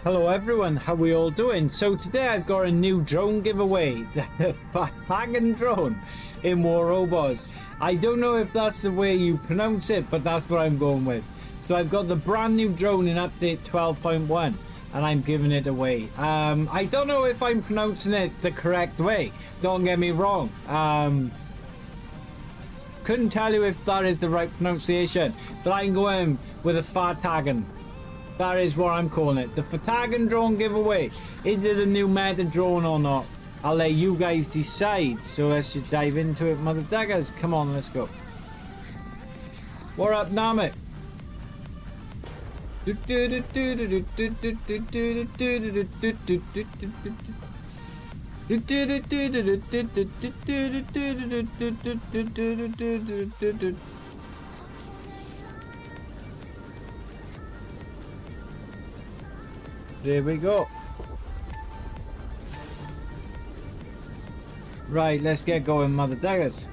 Hello everyone, how we all doing? So today I've got a new drone giveaway, the FHTAGN drone in War Robots. I don't know if that's the way you pronounce it, but that's what I'm going with. So I've got the brand new drone in update 12.1 and I'm giving it away. I don't know if I'm pronouncing it the correct way, don't get me wrong. Couldn't tell you if that is the right pronunciation, but I'm going with a FHTAGN. That is what I'm calling it. The FHTAGN drone giveaway. Is it a new meta drone or not? I'll let you guys decide. So let's just dive into it, mother daggers. Come on, let's go. What up, Namek? There we go. Right, let's get going, mother daggers.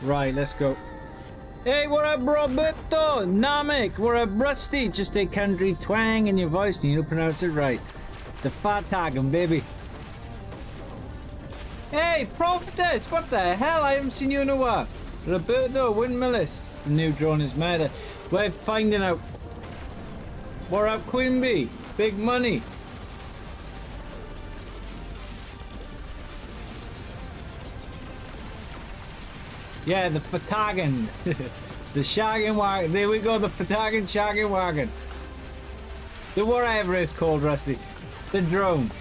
Right, let's go. Hey, what up, Roberto? Namek, what up, Rusty? Just a country twang in your voice and you pronounce it right. The FHTAGN, baby. Hey, Prophetess! What the hell? I haven't seen you in a while. Roberto, Windmillis. The new drone is meta. We're finding out. What up, Queen Bee? Big money. Yeah, the FHTAGN. The shagging wagon. There we go, the FHTAGN shagging wagon. The whatever it's called, Rusty. The drone.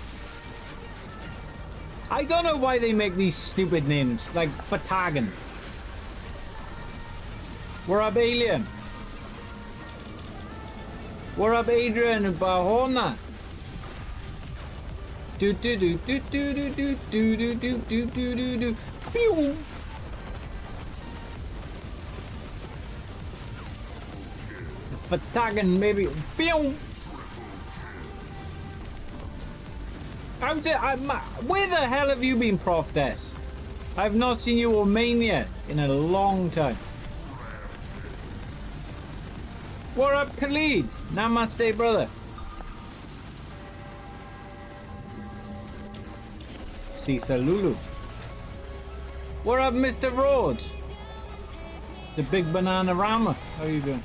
I don't know why they make these stupid names, like FHTAGN. What up, Alien? What up, Adrian and Bahona? Do do do do do do do do do do do do do do. Pew! FHTAGN, maybe. Pew! How's it? Where the hell have you been, Prophetess? I've not seen you or Mania in a long time. What up, Khalid? Namaste, brother. Sisa Lulu. What up, Mr. Rhodes? The big banana rama. How are you doing?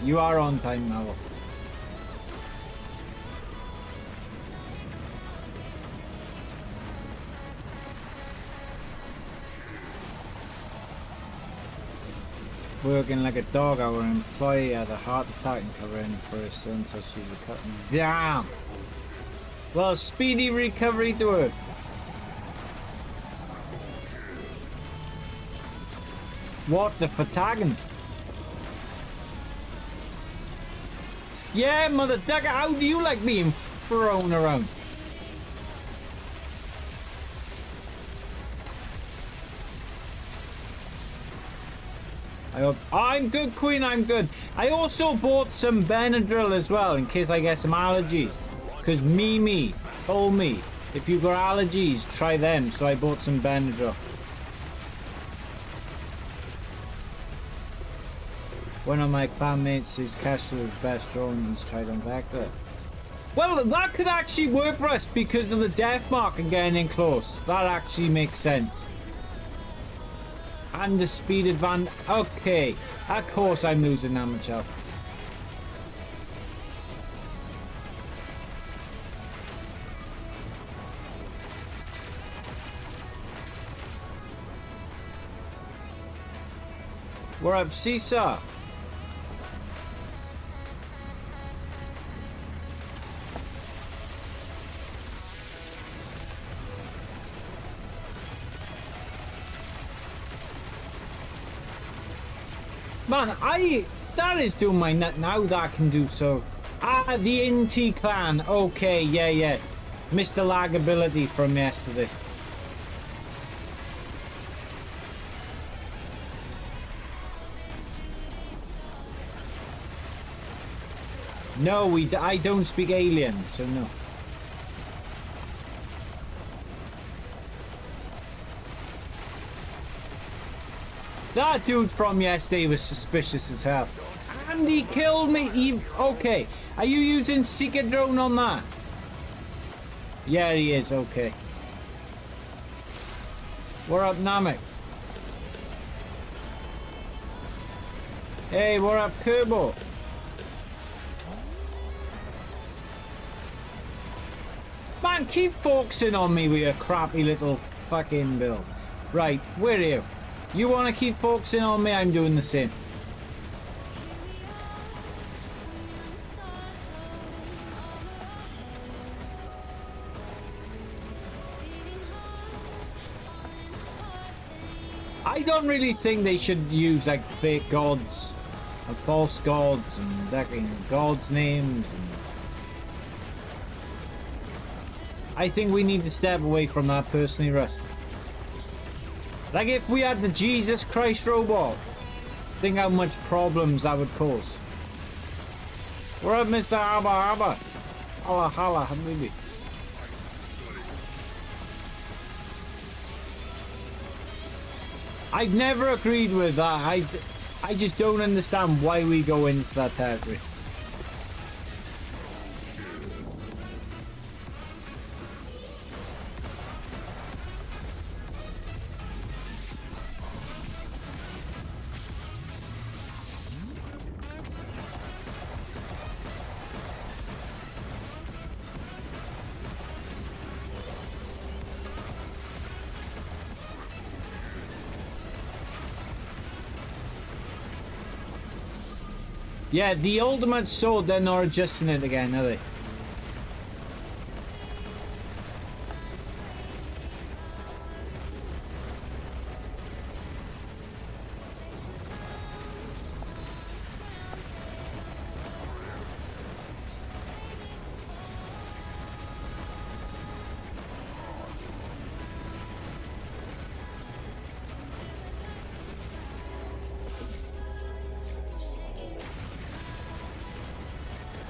You are on time, Mavo. Working like a dog, our employee had a heart attack and covering for his son until she recovered. Damn! Well, speedy recovery to her. What the FHTAGN? Yeah, mother ducker, how do you like being thrown around? I'm good, Queen, I'm good. I also bought some Benadryl as well in case I get some allergies. Because Mimi told me if you've got allergies, try them. So I bought some Benadryl. One of my bandmates is Castro's best drone. He's tried on Vector. Well, that could actually work, Russ, because of the death mark and getting in close. That actually makes sense. And the speed advantage. Okay, of course I'm losing that much health. We're up, Seesaw. Man, that is doing my nut now that I can do so. Ah, the NT clan. Okay, yeah. Mr. Lagability from yesterday. No, I don't speak alien, so no. That dude from yesterday was suspicious as hell. And he killed me. Okay. Are you using Seeker drone on that? Yeah, he is. Okay. What up, Namek? Hey, what up, Kerbo? Man, keep focusing on me with your crappy little fucking build. Right, where are you? You want to keep focusing on me? I'm doing the same. I don't really think they should use like fake gods and false gods and like gods' names. I think we need to step away from that personally, Russ. Like if we had the Jesus Christ robot, think how much problems that would cause. What up, Mr. Abba Abba? Holla holla, habibi. I've never agreed with that. I just don't understand why we go into that territory. Yeah, the ultimate sword, they're not adjusting it again, are they?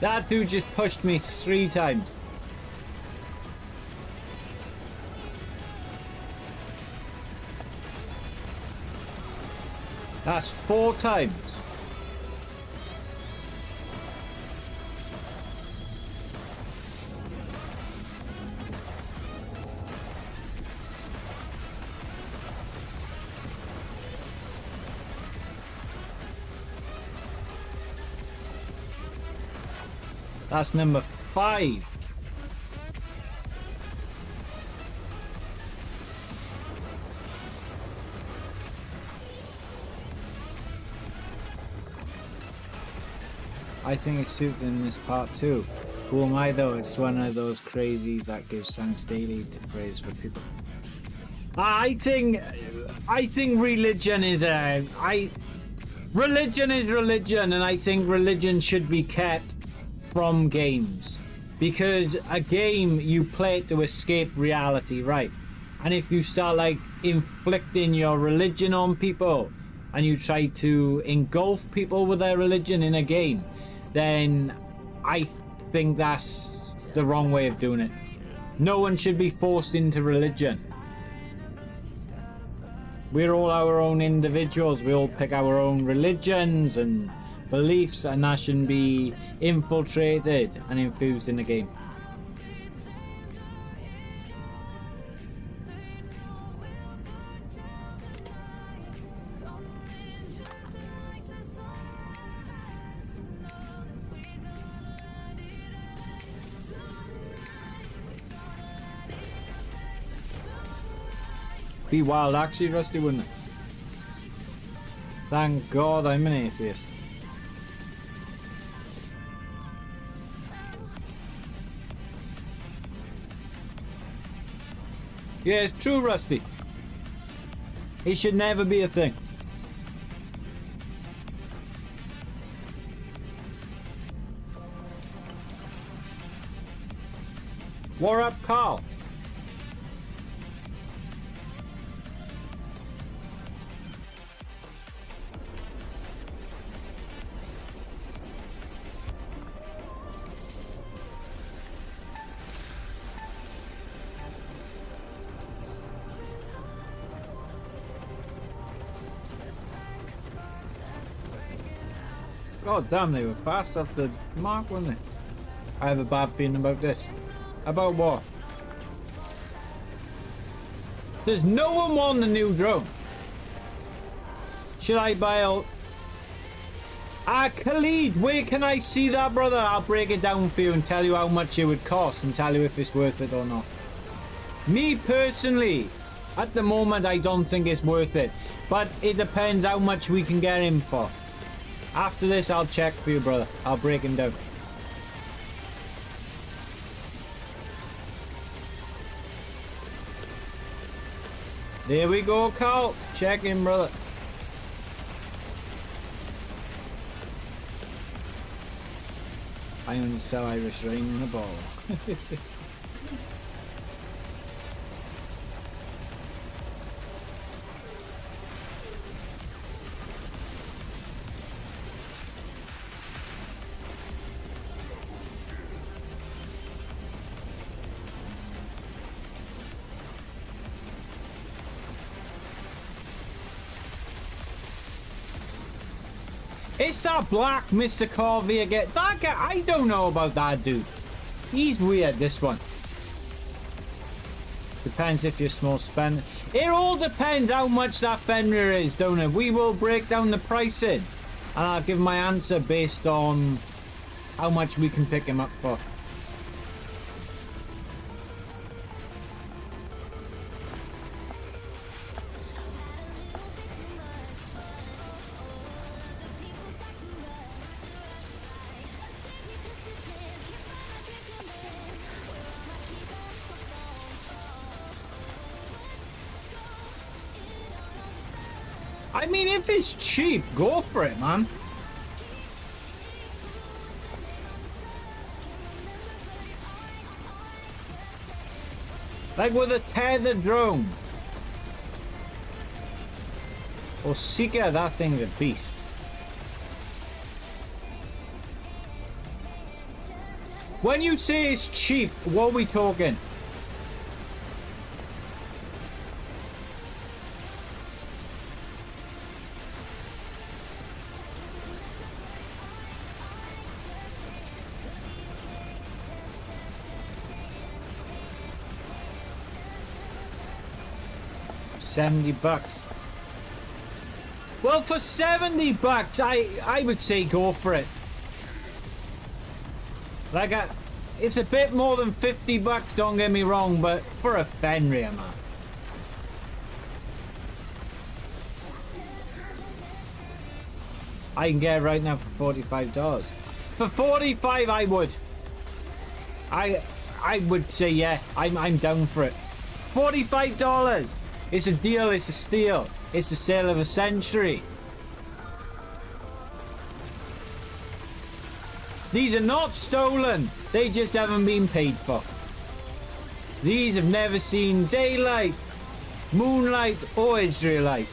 That dude just pushed me 3 times. That's 4 times. That's number 5. I think it's suited in this part too. Who am I though? It's one of those crazies that gives thanks daily to praise for people. I think religion is religion is religion, and I think religion should be kept from games, because a game you play it to escape reality, right? And if you start like inflicting your religion on people and you try to engulf people with their religion in a game, then I think that's the wrong way of doing it. No one should be forced into religion. We're all our own individuals. We all pick our own religions and beliefs, and that shouldn't be infiltrated and infused in the game. Be wild actually, Rusty, wouldn't it? Thank God I'm an atheist. Yeah, it's true, Rusty. It should never be a thing. What up, Carl? God damn, they were fast off the mark, weren't they? I have a bad feeling about this. About what? There's no one won the new drone. Should I buy a... Khalid, where can I see that, brother? I'll break it down for you and tell you how much it would cost and tell you if it's worth it or not. Me personally, at the moment, I don't think it's worth it. But it depends how much we can get him for. After this, I'll check for you, brother. I'll break him down. There we go, Carl. Check him, brother. I only sell Irish rain in a ball. It's that black Mr. Corvey again. That guy, I don't know about that dude. He's weird, this one. Depends if you're small spender. It all depends how much that Fenrir is, don't it? We will break down the pricing. And I'll give my answer based on how much we can pick him up for. I mean, if it's cheap, go for it, man. Like with a tethered drone. Or Seeker, that thing's a beast. When you say it's cheap, what are we talking? $70. Well, for $70, I would say go for it. Like it's a bit more than $50, don't get me wrong, but for a Fenrir, man. I can get it right now for $45. For $45, I would. I would say yeah. I'm down for it. $45. It's a deal, it's a steal. It's the sale of a century. These are not stolen. They just haven't been paid for. These have never seen daylight, moonlight, or Israelite.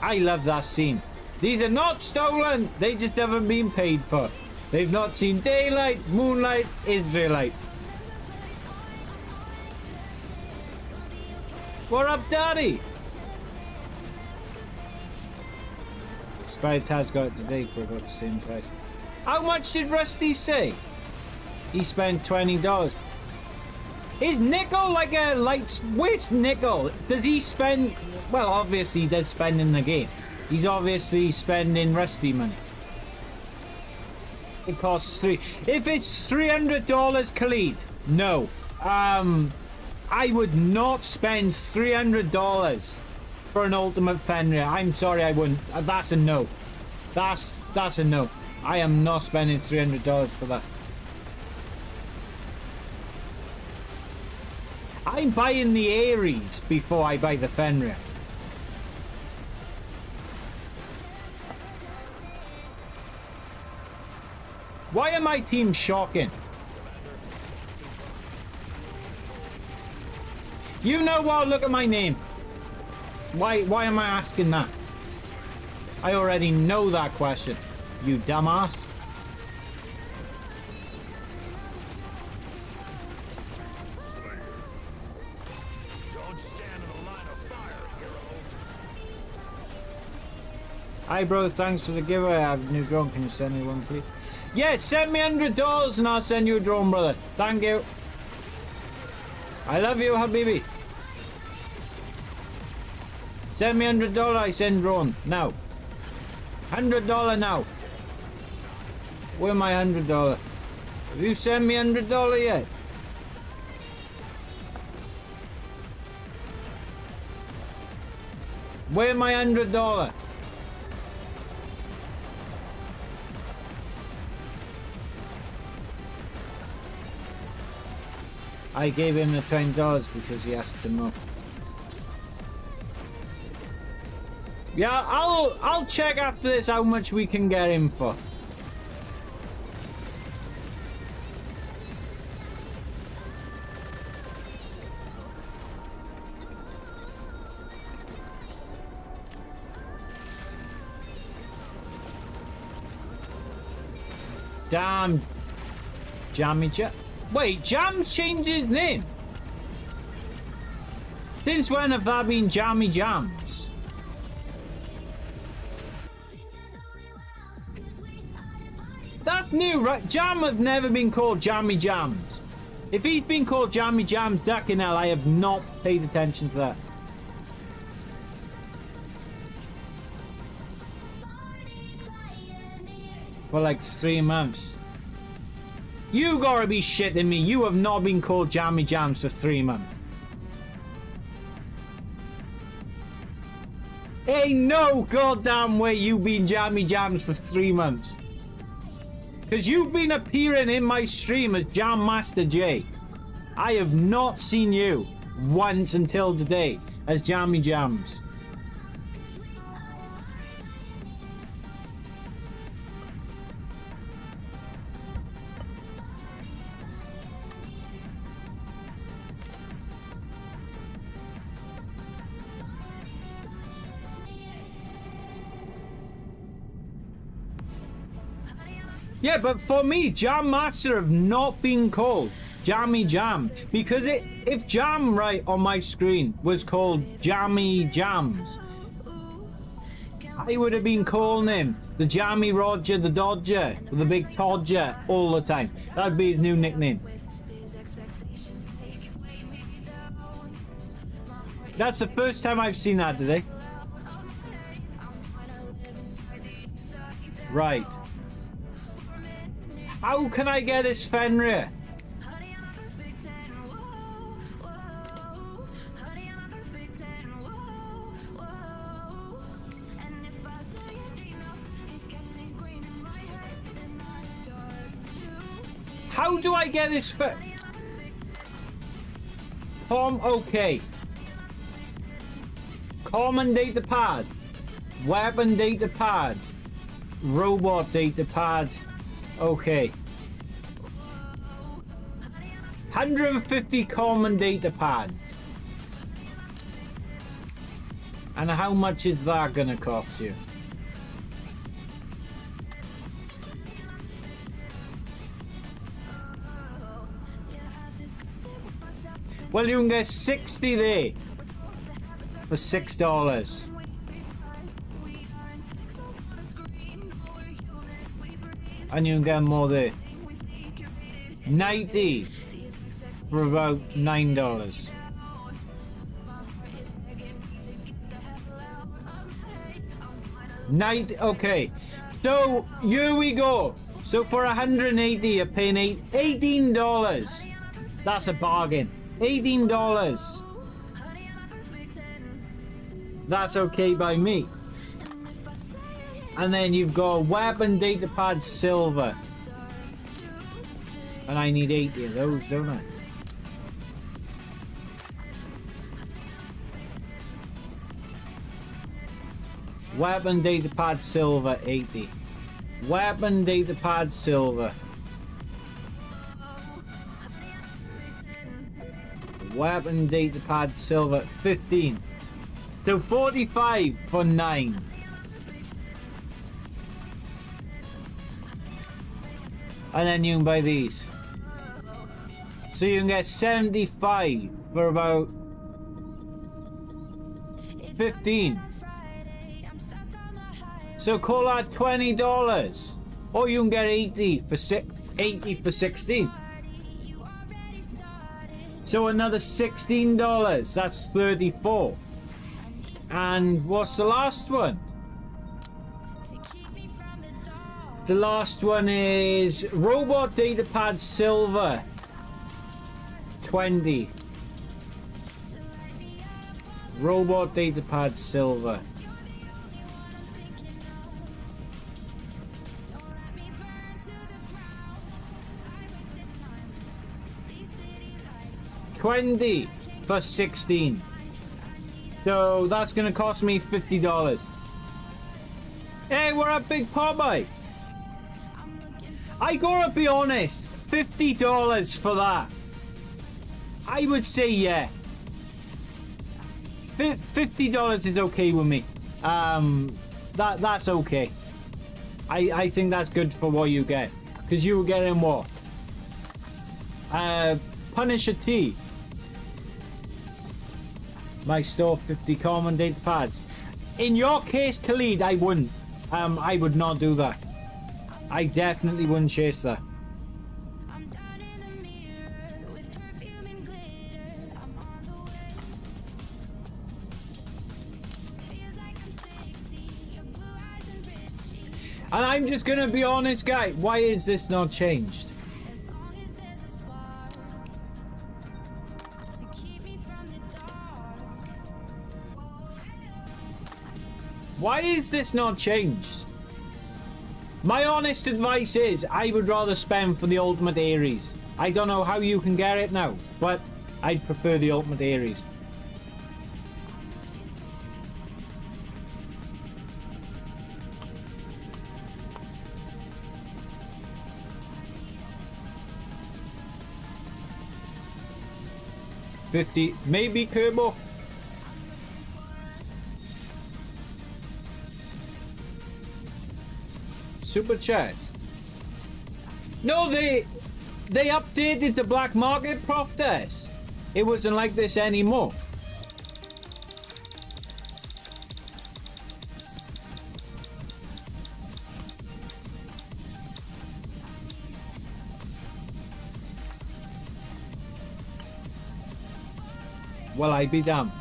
I love that scene. These are not stolen. They just haven't been paid for. They've not seen daylight, moonlight, Israelite. What up, Daddy? Spider Taz got it today for about the same price. How much did Rusty say? He spent $20. Is Nickel like a light? Where's Nickel? Does he spend? Well, obviously he does spend in the game. He's obviously spending Rusty money. It costs if it's $300, Khalid, no. I would not spend $300 for an Ultimate Fenrir. I'm sorry, I wouldn't. That's a no. That's a no. I am not spending $300 for that. I'm buying the Ares before I buy the Fenrir. Why are my team shocking? You know what? Look at my name. Why am I asking that? I already know that question, you dumbass. Don't stand in the line Hi bro, thanks for the giveaway. I have a new drone. Can you send me one, please? Yeah, send me $100 and I'll send you a drone, brother. Thank you. I love you, Habibi. Send me $100, I send drone. Now. $100 now. Where my $100? Have you sent me $100 yet? Where my $100? I gave him the $20 because he asked to know. Yeah, I'll check after this how much we can get him for. Damn, Jammy Jam. Wait, Jam's changed his name. Since when have that been Jammy Jams? That's new, right? Jam have never been called Jammy Jams. If he's been called Jammy Jams, DuckonWR, I have not paid attention to that. For like 3 months. You gotta be shitting me. You have not been called Jammy Jams for 3 months. Ain't no goddamn way you've been Jammy Jams for 3 months. Because you've been appearing in my stream as Jam Master J. I have not seen you once until today as Jammy Jams. Yeah, but for me, Jam Master have not been called Jammy Jam. Because if Jam right on my screen was called Jammy Jams, I would have been calling him the Jammy Roger the Dodger, with the big Todger all the time. That'd be his new nickname. That's the first time I've seen that today. Right. How can I get this Fenrir? How do I get this okay. Common data pad. Weapon data pad. Robot data pad. Okay. 150 common data pads. And how much is that gonna cost you? Well, you can get 60 there for $6. And you can get more there. 90 for about $9. Okay, so here we go. So for 180 you're paying $18. That's a bargain. $18. That's okay by me. And then you've got weapon data pad silver. And I need 80 of those, don't I? Weapon data pad silver 80. Weapon data pad silver. Weapon data pad silver 15. So 45 for 9. And then you can buy these. So you can get 75 for about 15. So call that $20. Or you can get 80 for 16. So another $16. That's 34. And what's the last one? The last one is robot datapad silver. 20. Robot datapad silver. $20 for 16. So that's gonna cost me $50. Hey, we're at Big Popeye. I gotta be honest, $50 for that. I would say yeah. $50 is okay with me. That's okay. I think that's good for what you get, because you were getting what? Punisher T. My store 50 common data pads. In your case, Khalid, I wouldn't. I would not do that. I definitely wouldn't chase that. And I'm just gonna be honest, guy. Why is this not changed? Why is this not changed? My honest advice is I would rather spend for the Ultimate Ares. I don't know how you can get it now, but I'd prefer the Ultimate Ares. $50, maybe Kerbo. Super chest. No, they updated the black market process. It wasn't like this anymore. Well, I be damned.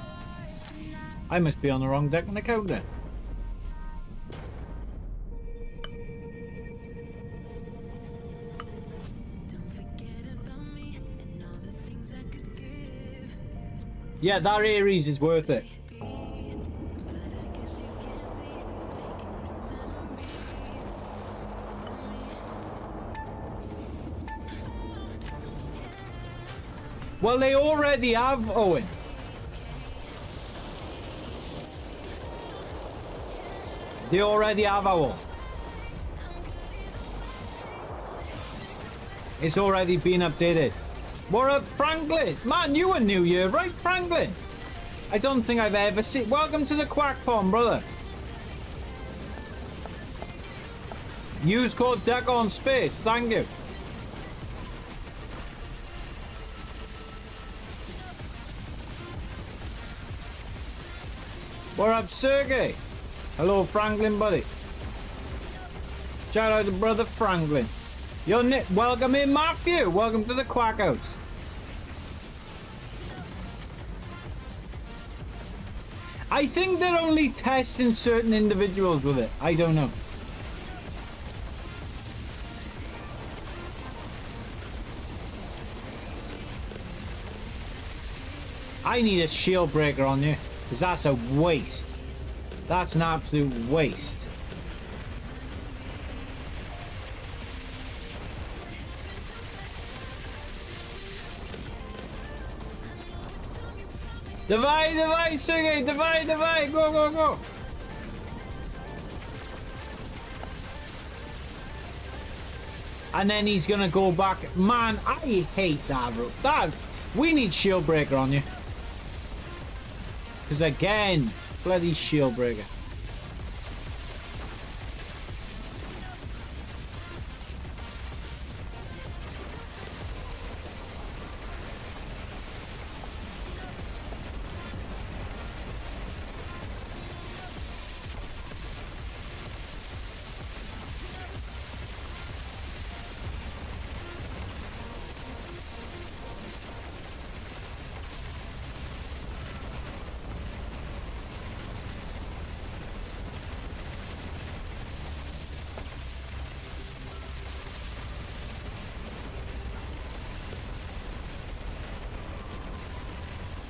I must be on the wrong deck on the account then. Yeah, that Ares is worth it. Well, they already have, Owen. They already have Owl. It's already been updated. What up, Franklin? Man, you were new here, right, Franklin? I don't think I've ever seen... Welcome to the Quack Pond, brother. Use code DuckonSpace. Thank you. What up, Sergey? Hello, Franklin, buddy. Shout out to brother Franklin. Yo, Nick, welcome in, Matthew. Welcome to the Quack House. I think they're only testing certain individuals with it. I don't know. I need a shield breaker on you, because that's a waste. That's an absolute waste. Divide, Sergey, divide, go, go, go. And then he's gonna go back. Man, I hate that, bro. We need shield breaker on you. Because again, bloody shield breaker.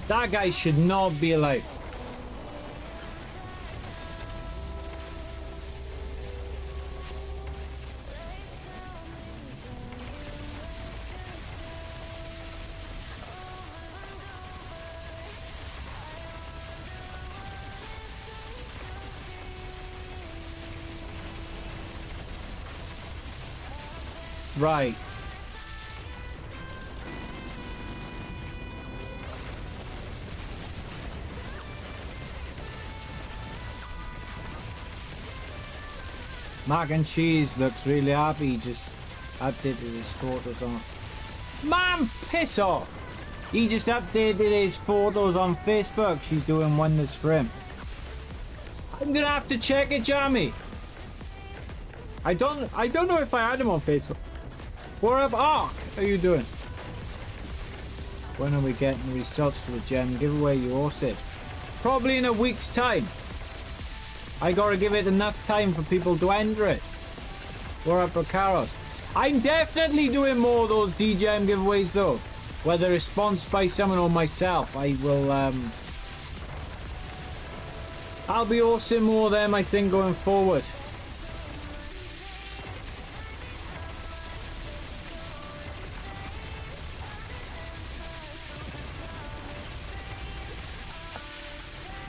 That guy should not be alive. Right. Mac and Cheese looks really happy. He just updated his photos on. Man, piss off! He just updated his photos on Facebook. She's doing wonders for him. I'm gonna have to check it, Jamie. I don't know if I had him on Facebook. What up, Ark? How you doing? When are we getting the results for the gem giveaway you hosted? Probably in a week's time. I gotta give it enough time for people to enter it. What up, Ricaros? I'm definitely doing more of those DJM giveaways though. Whether it's sponsored by someone or myself, I will I'll be hosting more of them, I think, going forward.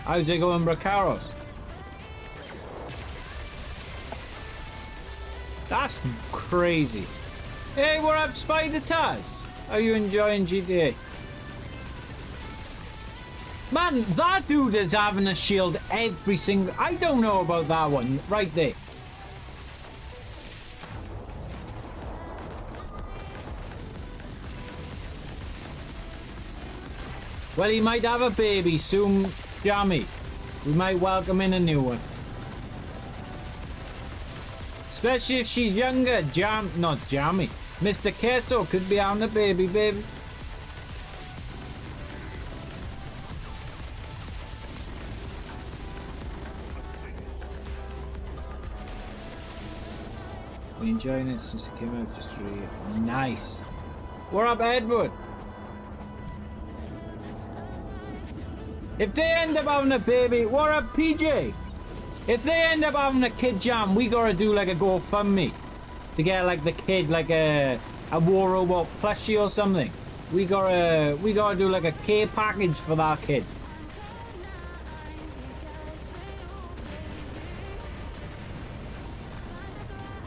How's it going, Bracaros? That's crazy. Hey, what up, Spider Taz? Are you enjoying GTA? Man, that dude is having a shield every single... I don't know about that one. Right there. Well, he might have a baby soon, Jammy. We might welcome in a new one. Especially if she's younger. Not Jammy. Mr. Queso could be on the baby. Been enjoying it since it came out just really nice. What up, Edward? If they end up having a baby, what up, PJ? If they end up having a kid, Jam, we gotta do like a GoFundMe to get like the kid like a War Robot plushie or something. We gotta do like a care package for that kid.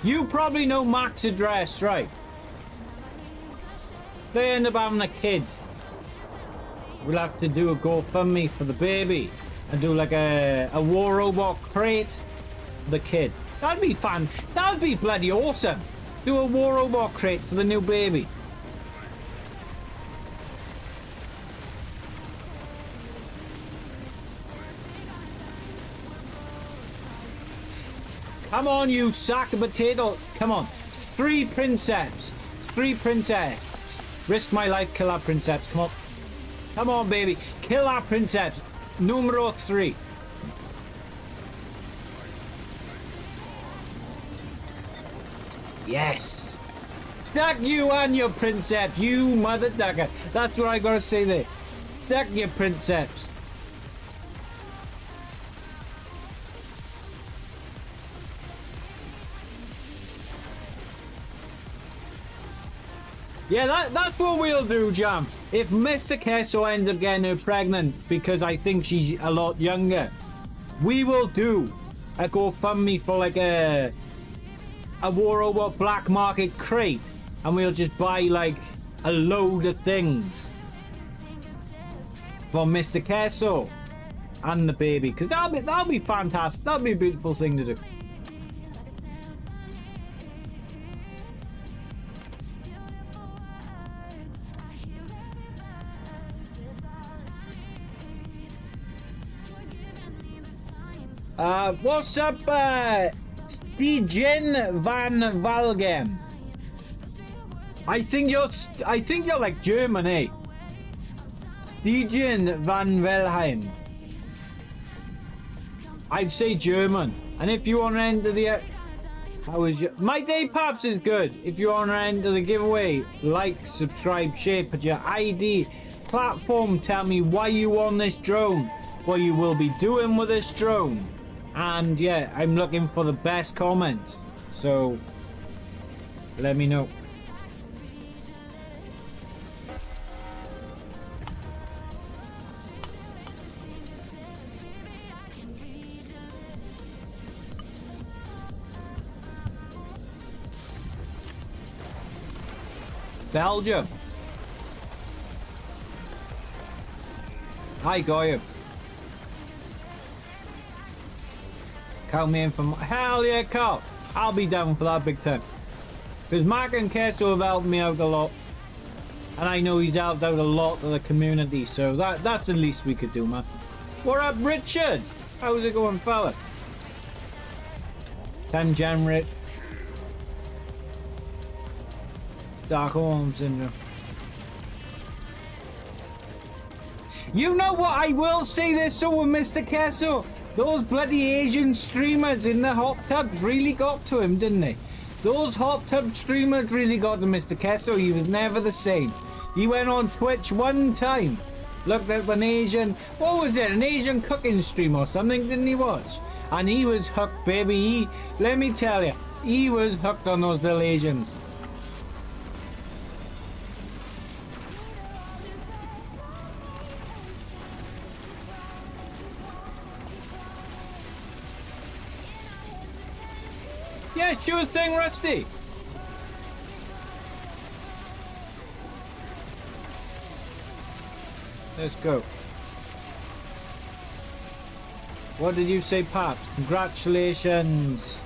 You probably know Mac's address, right? If they end up having a kid, we'll have to do a GoFundMe for the baby and do like a War Robot crate for the kid. That'd be fun. That'd be bloody awesome. Do a War Robot crate for the new baby. Come on, you sack of potato. Come on. 3 princeps. 3 princeps. Risk my life, kill that princeps. Come on. Come on, baby. Kill that princeps. Numero 3. Yes. Duck you and your princeps, you mother ducker. That's what I gotta say there. Duck your princeps. Yeah, that's what we'll do, Jam. If Mr. Queso ends up getting her pregnant because I think she's a lot younger, we will do a GoFundMe for like a War Robot black market crate, and we'll just buy like a load of things for Mr. Queso and the baby, because that'll be fantastic. That'll be a beautiful thing to do. What's up, Stijn van Valgem? I think you're like German, eh? Stijn van Velheim. I'd say German. And if you want to enter the... How is your... My day, Paps, is good. If you want to enter the giveaway, like, subscribe, share, put your ID platform. Tell me why you on this drone, what you will be doing with this drone. And yeah, I'm looking for the best comments. So let me know. Belgium. I got you. Count me in for hell yeah, Carl. I'll be down for that big time. Because Mark and Kesso have helped me out a lot. And I know he's helped out a lot of the community. So that's the least we could do, man. What up, Richard? How's it going, fella? 10 generate. Stockholm syndrome. You know what? I will say this over Mr. Kesso. Those bloody Asian streamers in the hot tubs really got to him, didn't they? Those hot tub streamers really got to Mr. Kesso. He was never the same. He went on Twitch one time, looked at an Asian, what was it? An Asian cooking stream or something, didn't he watch? And he was hooked, baby. Let me tell you, he was hooked on those little Asians. Yeah, sure thing, Rusty. Let's go. What did you say, Paps? Congratulations.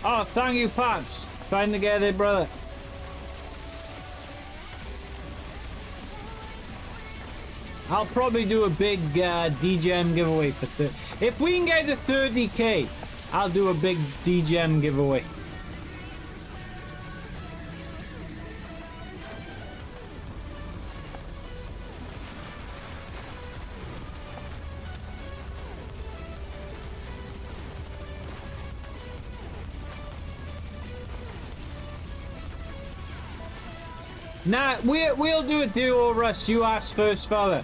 Oh, thank you, Paps. Trying to get it, brother. I'll probably do a big DGM giveaway for if we can get to 30k. I'll do a big DGM giveaway. Nah, we'll do a duo, Russ. You ask first, fella.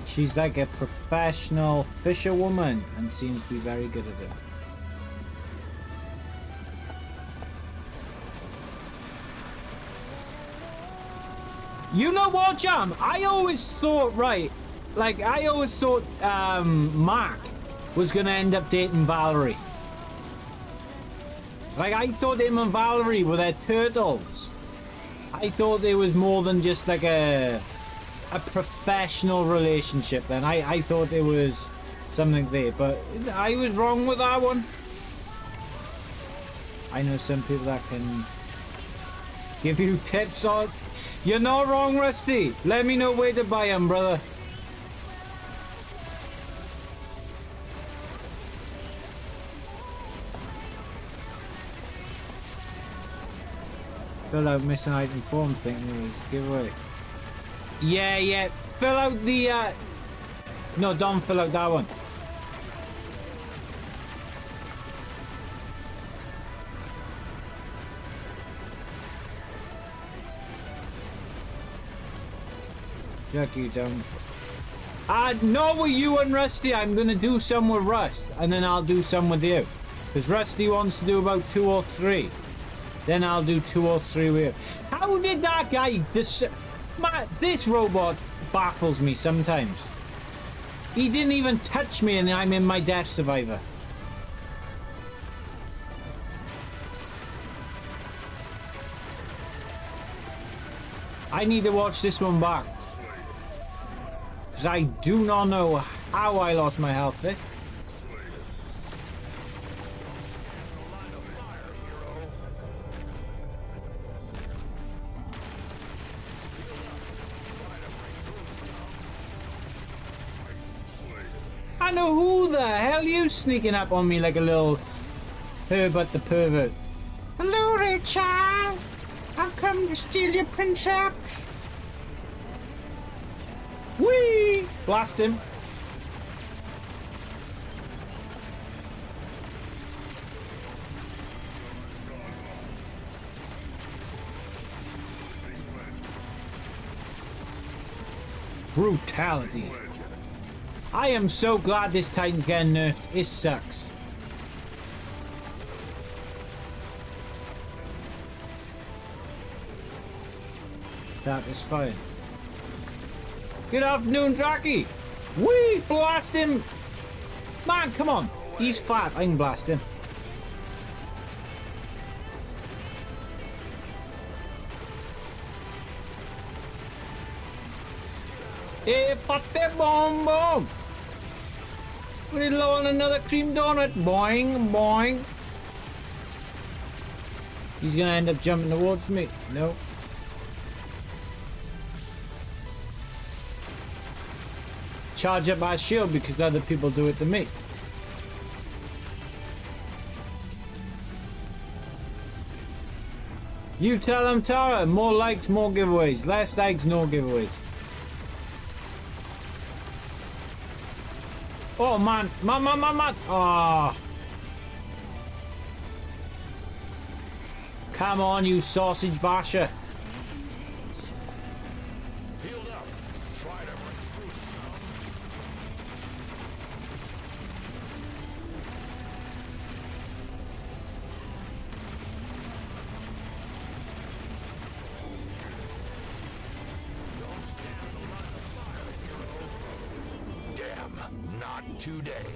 She's like a professional fisherwoman and seems to be very good at it. You know what, Jam? I always thought, right, like I always thought Mark was gonna end up dating Valerie. Like I thought him and Valerie were their turtles. I thought there was more than just like a professional relationship then. I thought there was something there, but I was wrong with that one. I know some people that can give you tips on. You're not wrong, Rusty. Let me know where to buy them, brother. Fill out missing item form thing was giveaway. Yeah. Fill out the no, don't fill out that one. Jack you down. No, with you and Rusty. I'm gonna do some with Rust, and then I'll do some with you. Because Rusty wants to do about 2 or 3. Then I'll do 2 or 3 with you. How did that guy this robot baffles me sometimes. He didn't even touch me and I'm in my Death Survivor. I need to watch this one back. Because I do not know how I lost my health there. I know who the hell you sneaking up on me like a little Herbert the pervert. Hello there, child. I've come to steal your princess. Whee! Blast him. brutality. I am so glad this Titan's getting nerfed. It sucks. That is fine. Good afternoon, Draki. Wee! Blast him! Man, come on. He's fat. I can blast him. Hey, pate bomb bomb! Put it low on another cream donut. Boing, boing. He's gonna end up jumping towards me. No. Charge up my shield because other people do it to me. You tell them, Tara. More likes, more giveaways. Less likes, no giveaways. Oh man, man. Ah. Oh. Come on, you sausage basher. Today.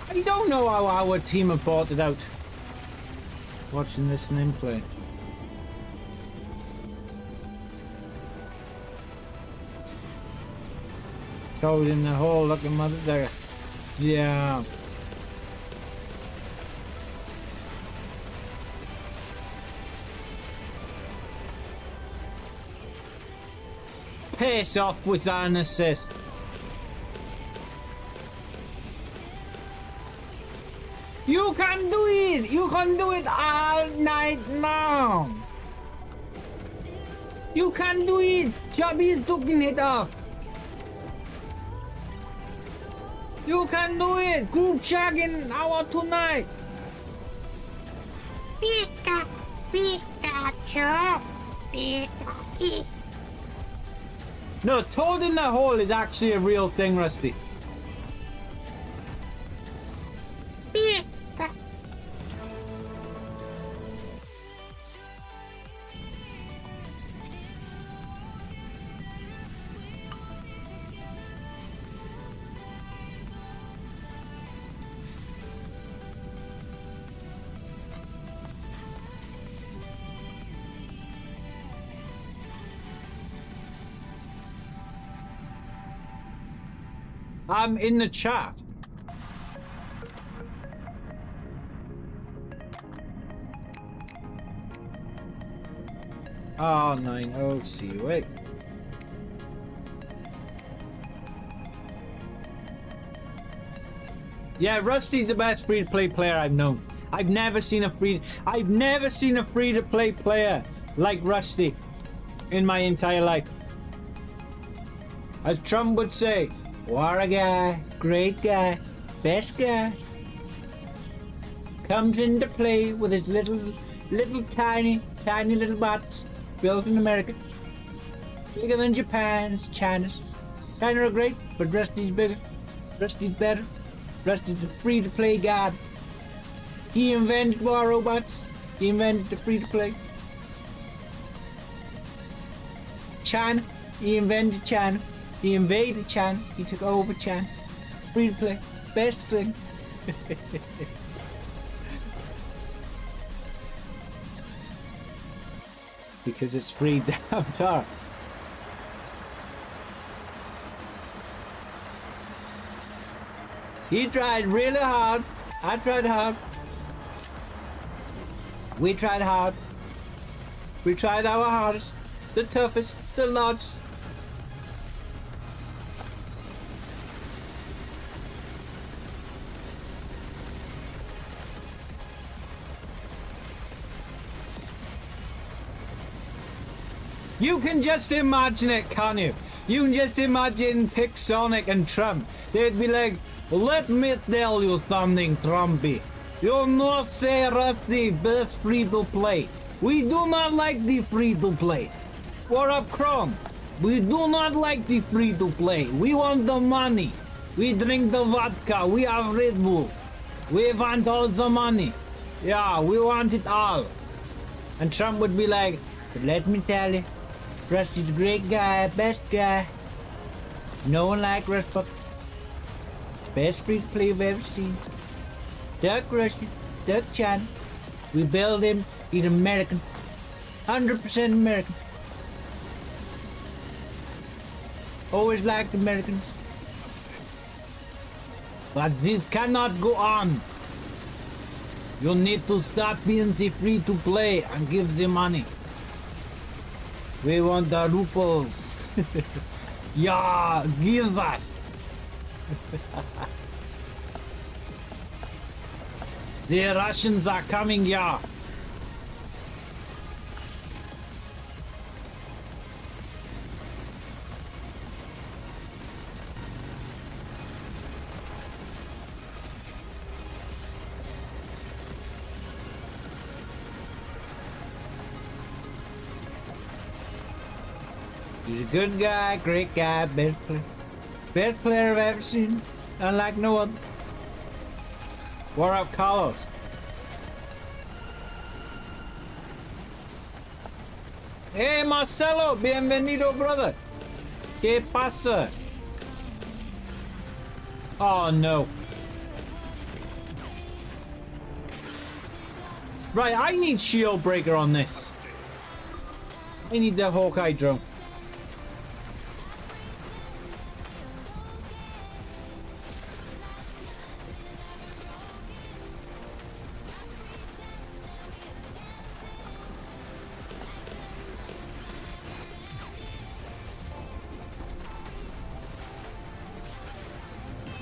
I don't know how our team have bought it out. Watching this name play. Toad in the hole, looking mother there. Yeah. Pace off with an assist. You can do it! You can do it all night long! You can do it! Chubby is taking it off! You can do it! Group shagging hour tonight! Pika! Pikachu! Pika! No, Toad in the hole is actually a real thing, Rusty. Pika! I'm in the chat. Oh, 9-0, see you wait. Yeah, Rusty's the best free-to-play player I've known. I've never seen a free-to-play player like Rusty in my entire life. As Trump would say, what a guy, great guy, best guy. Comes into play with his little tiny little bots built in America. Bigger than Japan's, China's. China are great, but Rusty's bigger. Rusty's better. Rusty's the free-to-play god. He invented war robots. He invented the free-to-play. China. He invented China. He invaded China. He took over China. Free-to-play. Best thing. Because it's free damn tar. He tried really hard. I tried hard. We tried hard. We tried our hardest. The toughest. The largest. You can just imagine it, can't you? You can just imagine Pick Sonic and Trump. They'd be like, let me tell you something, Trumpy. You're not say Rusty best free to play. We do not like the free to play. What up, Chrome? We do not like the free-to-play. We want the money. We drink the vodka. We have Red Bull. We want all the money. Yeah, we want it all. And Trump would be like, but let me tell you, Russ is a great guy, best guy. No one like Russ, but best free-to-play we've ever seen. Duck Russian, Duck Chan. We build him. He's American. 100% American. Always liked Americans. But this cannot go on. You need to stop being the free to play and give the money. We want the rubles. Yeah, give us. The Russians are coming, yeah. He's a good guy, great guy, best player I've ever seen, unlike no other. What up, Carlos? Hey, Marcelo, bienvenido, brother. ¿Qué pasa? Oh, no. Right, I need shield breaker on this. I need the Hawkeye drone.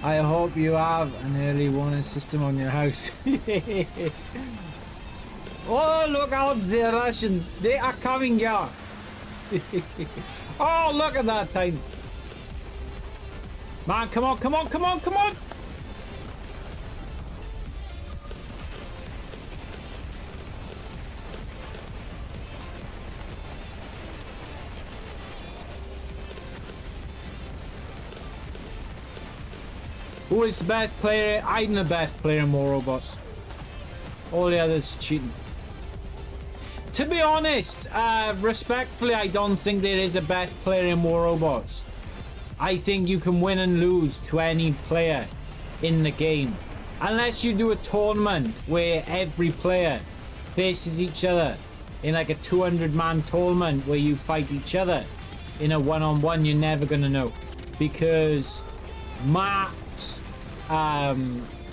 I hope you have an early warning system on your house. Oh, look out, the Russians. They are coming here. Oh, look at that time. Man, come on, come on, come on, come on. Who is the best player? I'm the best player in War Robots. All the others cheating. To be honest, respectfully, I don't think there is a best player in War Robots. I think you can win and lose to any player in the game. Unless you do a tournament where every player faces each other in like a 200-man tournament where you fight each other in a one-on-one, you're never going to know. Because maps,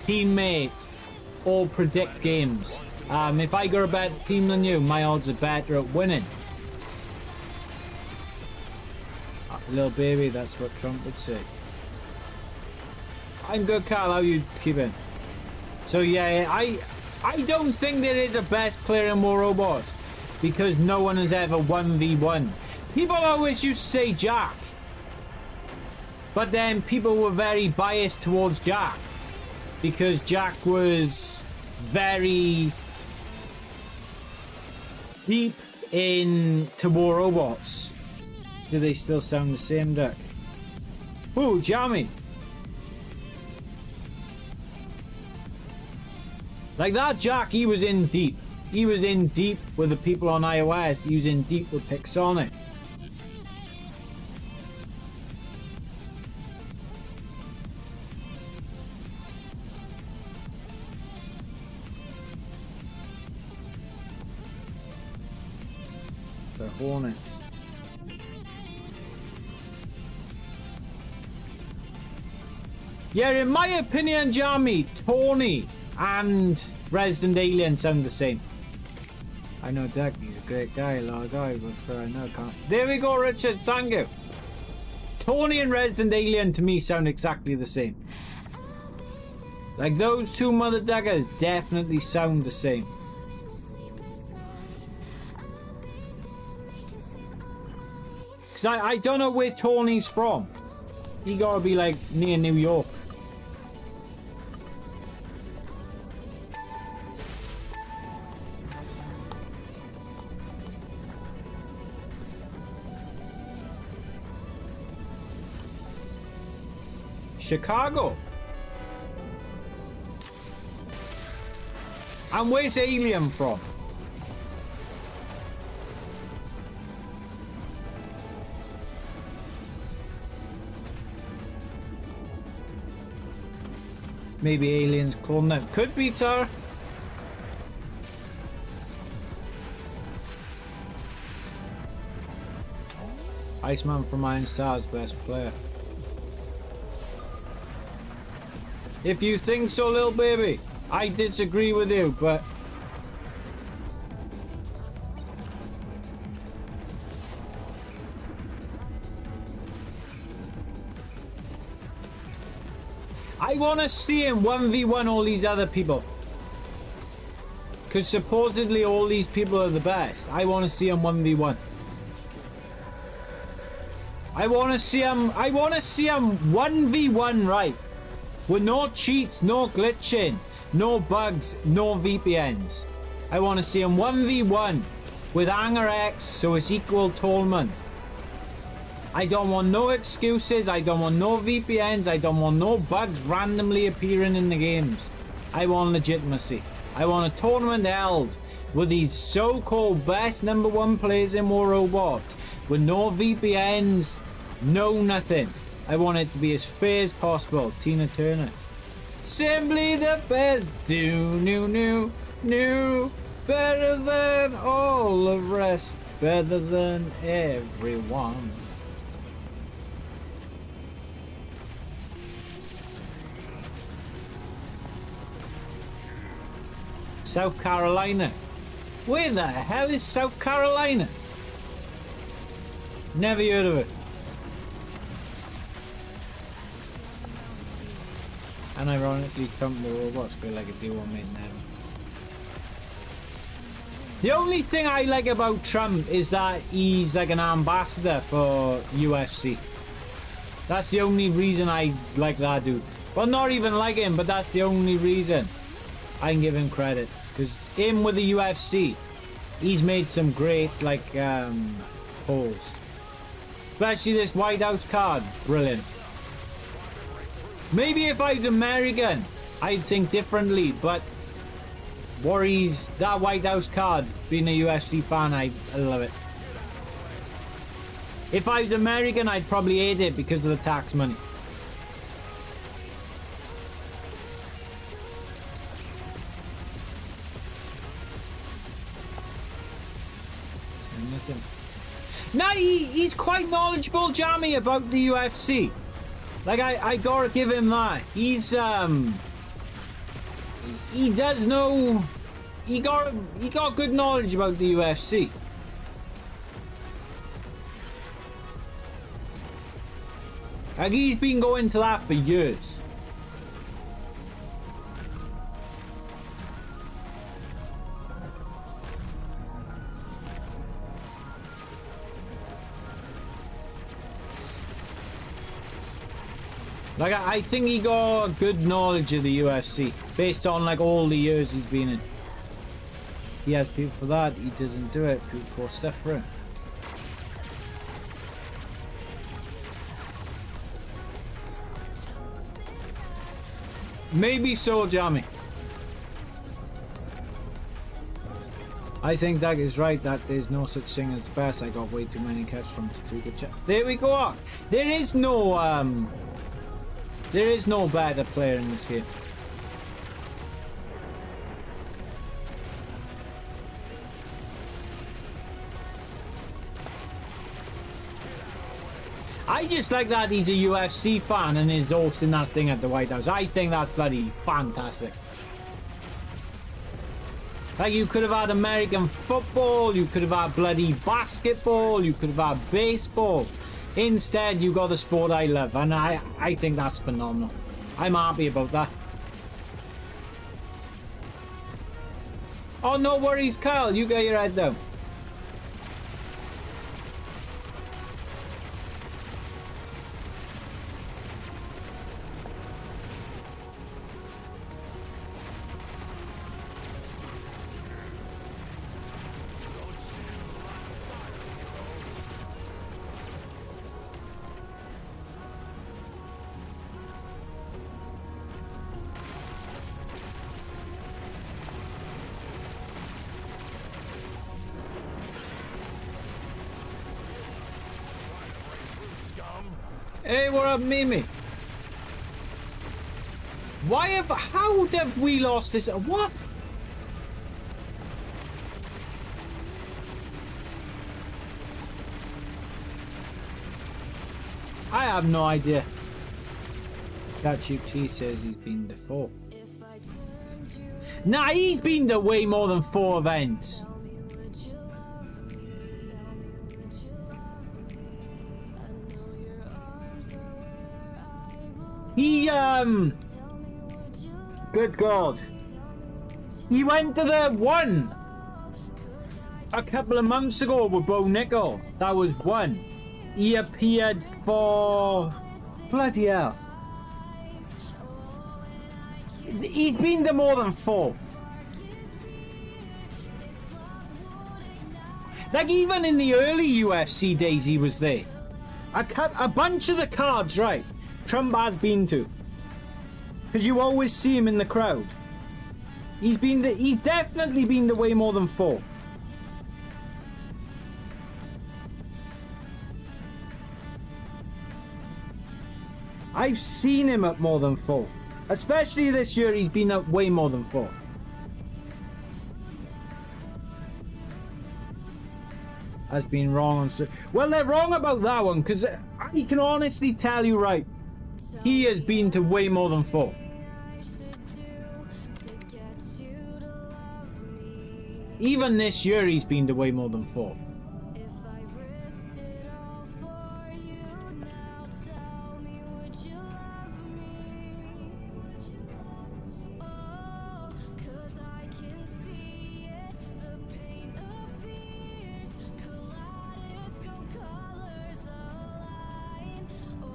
teammates all predict games. If I got a better team than you, my odds are better at winning. Little baby, that's what Trump would say. I'm good, Carl. How you keeping? So yeah, I don't think there is a best player in War Robots because no one has ever 1v1. People always used to say Jack, but then people were very biased towards Jack because Jack was very deep into War Robots. Do they still sound the same, Duck? Ooh, Jammy. Like that Jack, he was in deep. He was in deep with the people on iOS. He was in deep with Pixonic. The Hornets. Yeah, in my opinion, Jamie, Tony and Resident Alien sound the same. I know Doug, he's a great guy, a lot of guy, but I know can't. There we go, Richard, thank you. Tony and Resident Alien to me sound exactly the same. Like those two mother daggers definitely sound the same. Cause I don't know where Tony's from. He gotta be like near New York. Chicago. And where's Alien from? Maybe Aliens clone them. Could be, sir. Iceman from Iron Star's best player. If you think so, little baby, I disagree with you, but I want to see him 1v1 all these other people. Because supposedly all these people are the best. I want to see him 1v1. I want to see him 1v1 right. With no cheats, no glitching, no bugs, no VPNs. I want to see him 1v1 with Hangar X, so it's equal tournament. I don't want no excuses, I don't want no VPNs, I don't want no bugs randomly appearing in the games. I want legitimacy. I want a tournament held with these so-called best #1 players in War Robots, with no VPNs, no nothing. I want it to be as fair as possible. Tina Turner. Simply the best. New. Better than all the rest. Better than everyone. South Carolina. Where the hell is South Carolina? Never heard of it. And ironically, Trump the robots feel like a duo made in heaven. The only thing I like about Trump is that he's like an ambassador for UFC. That's the only reason I like that dude. Well, not even like him, but that's the only reason I can give him credit. Because him with the UFC, he's made some great like polls. Especially this White House card, brilliant. Maybe if I was American, I'd think differently, but worries that White House card, being a UFC fan, I love it. If I was American, I'd probably hate it because of the tax money. Now he's quite knowledgeable, Jamie, about the UFC. Like I gotta give him that. He's he does know, he got good knowledge about the UFC. Like he's been going to that for years. Like, I think he got good knowledge of the UFC based on like all the years he's been in. He has people for that, he doesn't do it, people post stuff for him. Maybe so, Jamie. I think Doug is right that there's no such thing as the best. I got way too many catches from Tatuka chat. There we go. There is no better player in this game. I just like that he's a UFC fan and is hosting that thing at the White House. I think that's bloody fantastic. Like, you could have had American football, you could have had bloody basketball, you could have had baseball. Instead, you got the sport I love, and I think that's phenomenal. I'm happy about that. Oh, no worries, Kyle. You get your head down. Hey, what up, Mimi? How have we lost this? What? I have no idea. ChatGPT says he's been to 4. Nah, he's been to way more than 4 events. He, good God. He went to the 1 a couple of months ago with Bo Nickel. That was 1. He appeared for... Bloody hell. He's been to more than 4. Like, even in the early UFC days, he was there. A bunch of the cards, right, Trump has been to. Because you always see him in the crowd. He's definitely been to way more than 4. I've seen him at more than 4. Especially this year, he's been at way more than 4. Has been wrong on... Well, they're wrong about that one, because I can honestly tell you, right, he has been to way more than 4. Even this year, he's been to way more than 4.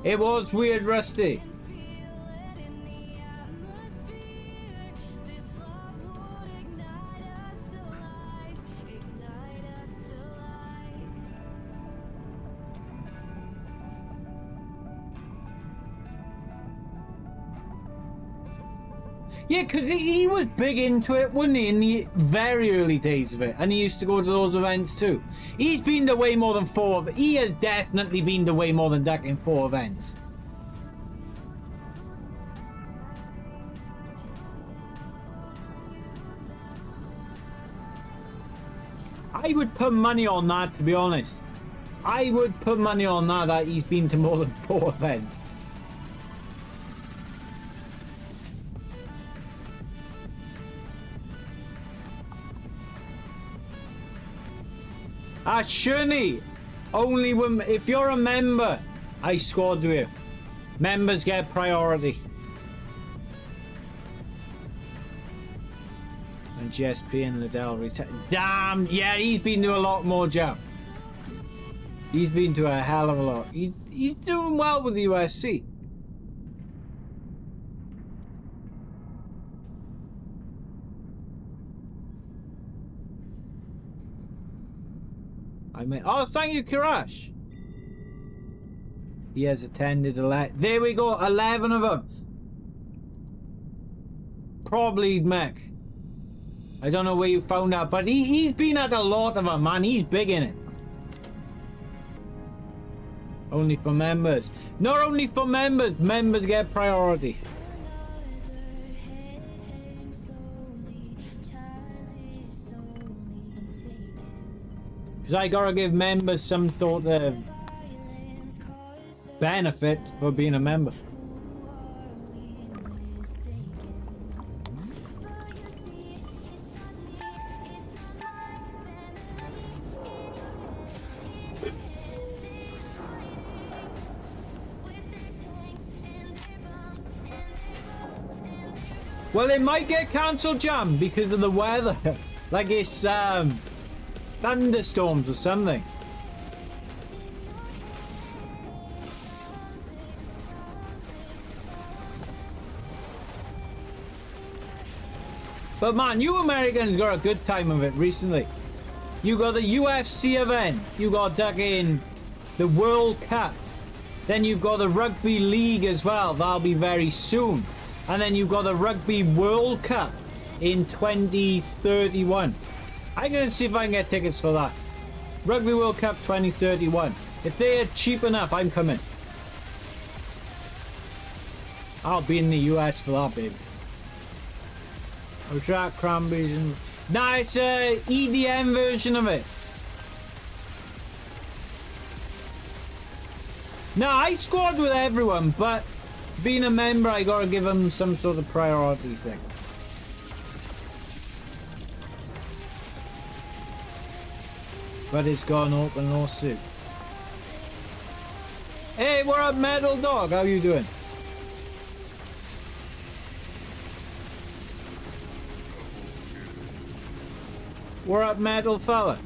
It was weird, Rusty. Yeah, because he was big into it, wasn't he, in the very early days of it? And he used to go to those events too. He's been to way more than 4. He has definitely been to way more than Duck in 4 events. I would put money on that, to be honest. I would put money on that he's been to more than 4 events. Shuni, only when, if you're a member, I squad with you. Members get priority. And GSP and Liddell return. Damn, yeah, he's been to a lot more, Jam. He's been to a hell of a lot. He's doing well with the USC. Oh, thank you, Kirash. He has attended 11. There we go, 11 of them. Probably Mech. I don't know where you found that, but he's been at a lot of them, man. He's big in it. Only for members. Not only for members. Members get priority. Because I gotta give members some sort of benefit for being a member. Well, it might get cancelled, Jam, because of the weather. Like it's thunderstorms or something. But man, you Americans got a good time of it recently. You got the UFC event, you got in the World Cup, then you've got the Rugby League as well, that'll be very soon. And then you've got the Rugby World Cup in 2031. I'm going to see if I can get tickets for that. Rugby World Cup 2031. If they are cheap enough, I'm coming. I'll be in the US for that, baby. I'll try cranberries and... Nah, it's a EDM version of it. No, I squad with everyone, but being a member, I gotta give them some sort of priority thing. But it's got an open lawsuit. Hey, what up, Metal Dog? How you doing? What up, Metal Fella?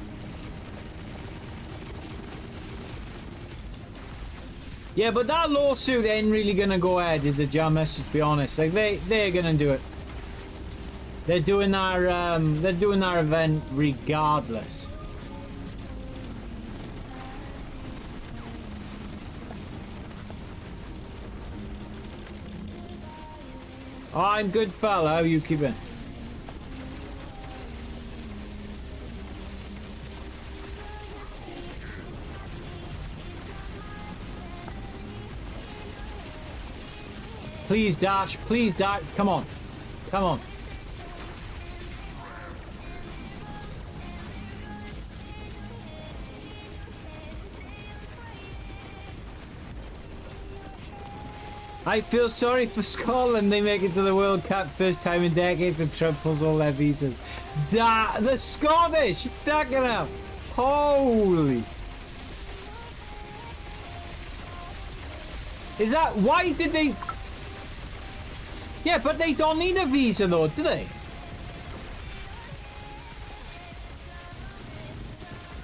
Yeah, but that lawsuit ain't really gonna go ahead, is it, John? Let's just be honest. Like they're gonna do it. They're doing our event regardless. Oh, I'm good, fella. How you keeping? Please dash, please dash. Come on. Come on. I feel sorry for Scotland. They make it to the World Cup first time in decades and Trump pulls all their visas. The Scottish! Duck it up! Holy! Is that... Why did they... Yeah, but they don't need a visa though, do they?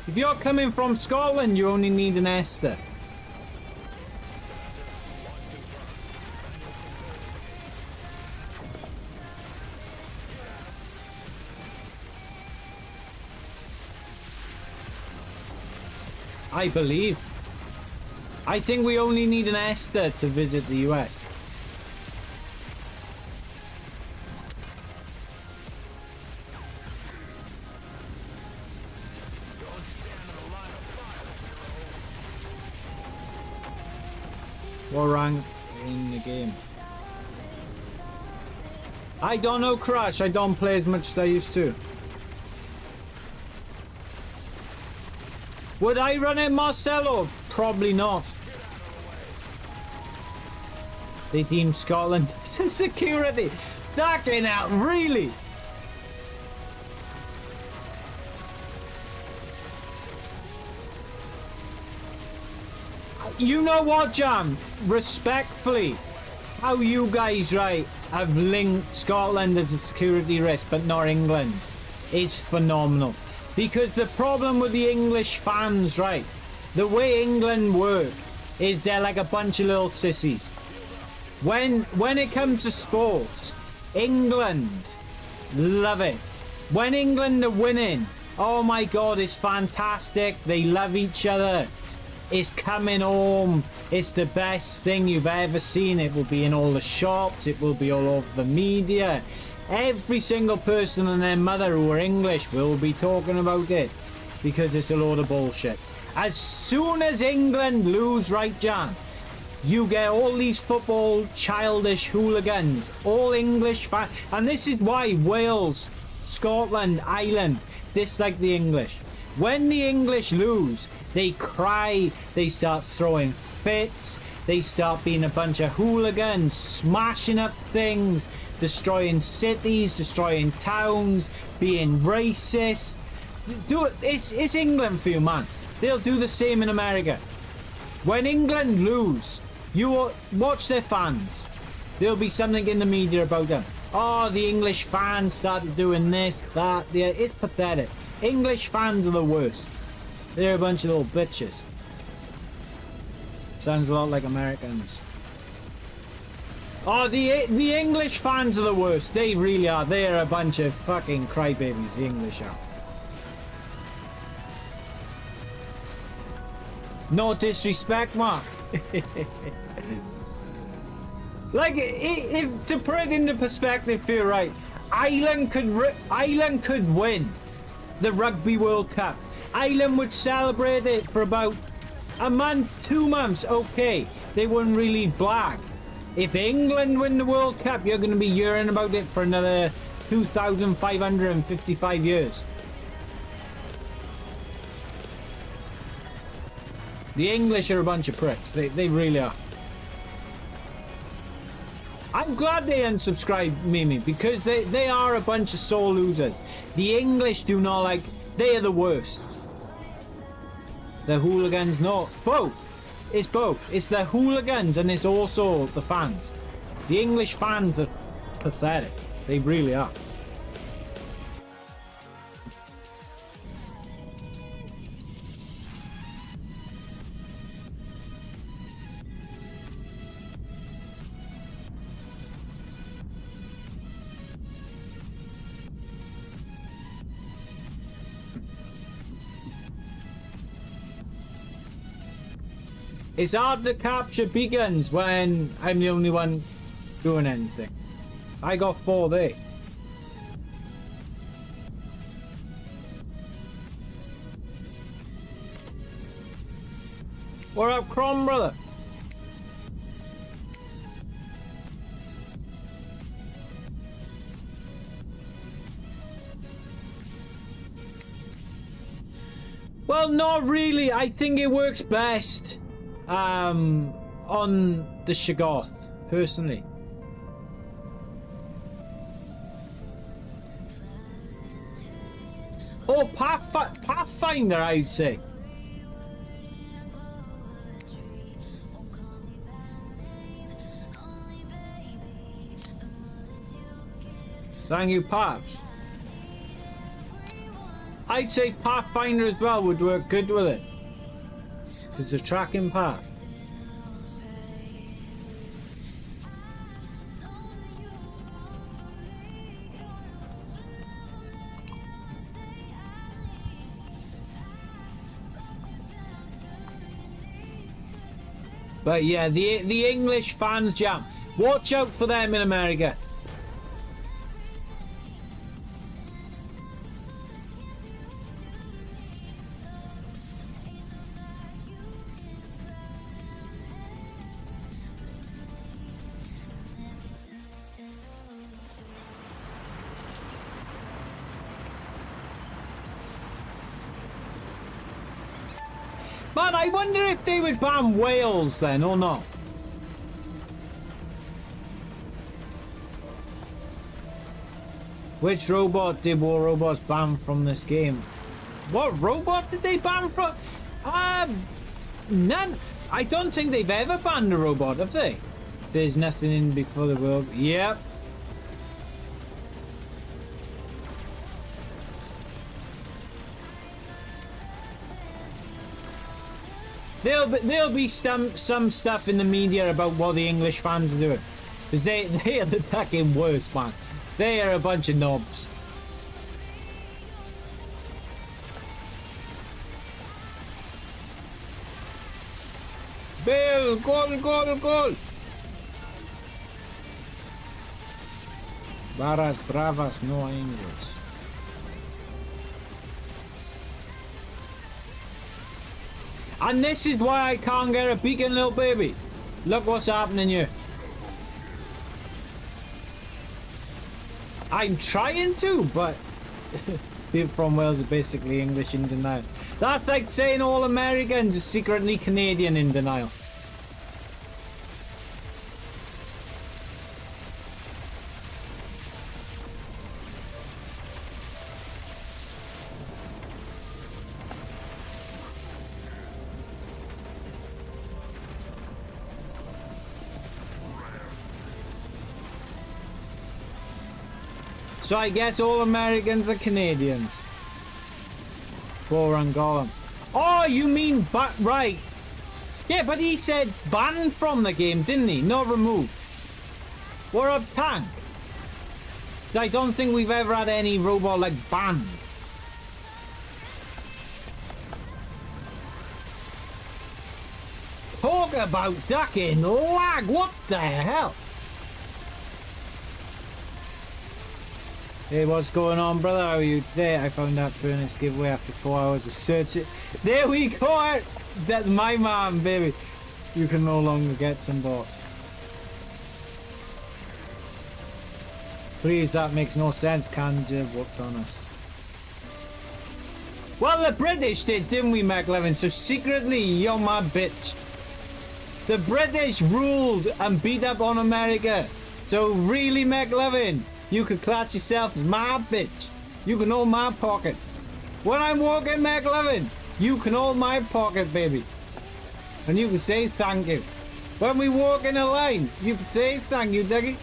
If you're coming from Scotland, you only need an ESTA. I believe. I think we only need an ESTA to visit the US. What rank in the game? I don't know, Crash. I don't play as much as I used to. Would I run it, Marcelo? Probably not. They deem Scotland as security. Ducking out, really? You know what, Jam? Respectfully, how you guys, right, have linked Scotland as a security risk, but not England, is phenomenal. Because the problem with the English fans, right, the way England work is they're like a bunch of little sissies. When it comes to sports, England love it. When England are winning, oh my God, it's fantastic. They love each other. It's coming home. It's the best thing you've ever seen. It will be in all the shops. It will be all over the media. Every single person and their mother who are English will be talking about it because it's a load of bullshit. As soon as England lose, right, Jan, you get all these football childish hooligans, all English fans, and this is why Wales, Scotland, Ireland dislike the English. When the English lose, they cry, they start throwing fits, they start being a bunch of hooligans, smashing up things, destroying cities, destroying towns, being racist. It's England for you, man. They'll do the same in America. When England lose, you watch their fans. There'll be something in the media about them. Oh, the English fans started doing this, that, the other. It's pathetic. English fans are the worst. They're a bunch of little bitches. Sounds a lot like Americans. Oh, the English fans are the worst. They really are. They're a bunch of fucking crybabies, the English are. No disrespect, Mark. Like, if to put it into perspective, you're right. Ireland could win the Rugby World Cup. Ireland would celebrate it for about a month, 2 months. Okay, they wouldn't really brag. If England win the World Cup, you're going to be hearing about it for another 2,555 years. The English are a bunch of pricks. They really are. I'm glad they unsubscribed Mimi, because they are a bunch of sore losers. The English do not like... They are the worst. The hooligans, no. Both. It's both. It's the hooligans and it's also the fans. The English fans are pathetic. They really are. It's hard to capture beacons when I'm the only one doing anything. I got 4 there. What up, Crom, brother? Well, not really. I think it works best on the Shoggoth, personally. Oh, Pathfinder, I'd say. Thank you, Paps. I'd say Pathfinder as well would work good with it. It's a tracking path. But yeah, the English fans jam. Watch out for them in America. Man, I wonder if they would ban Wales then or not. Which robot did War Robots ban from this game? What robot did they ban from? None. I don't think they've ever banned a robot, have they? There's nothing in before the world. Yep. There'll be some stuff in the media about what the English fans are doing, because they are the fucking worst, man. They are a bunch of knobs. Bill, goal. Barras bravas, no English. And this is why I can't get a beacon, little baby. Look what's happening here. I'm trying to, but people from Wales are basically English in denial. That's like saying all Americans are secretly Canadian in denial. So I guess all Americans are Canadians. Poor Angolan. Oh, you mean right. Yeah, but he said banned from the game, didn't he? Not removed. What up, Tank? I don't think we've ever had any robot like banned. Talk about ducking lag. What the hell? Hey, what's going on, brother? How are you today? I found that furnace giveaway after 4 hours of searching. There we go! That's my man, baby. You can no longer get some bots. Please, that makes no sense. Canada worked on us. Well, the British did, didn't we, McLevin? So secretly, you're my bitch. The British ruled and beat up on America. So really, McLevin, you could class yourself as my bitch. You can hold my pocket. When I'm walking, McLevin, you can hold my pocket, baby. And you can say thank you. When we walk in a line, you can say thank you, Dougie.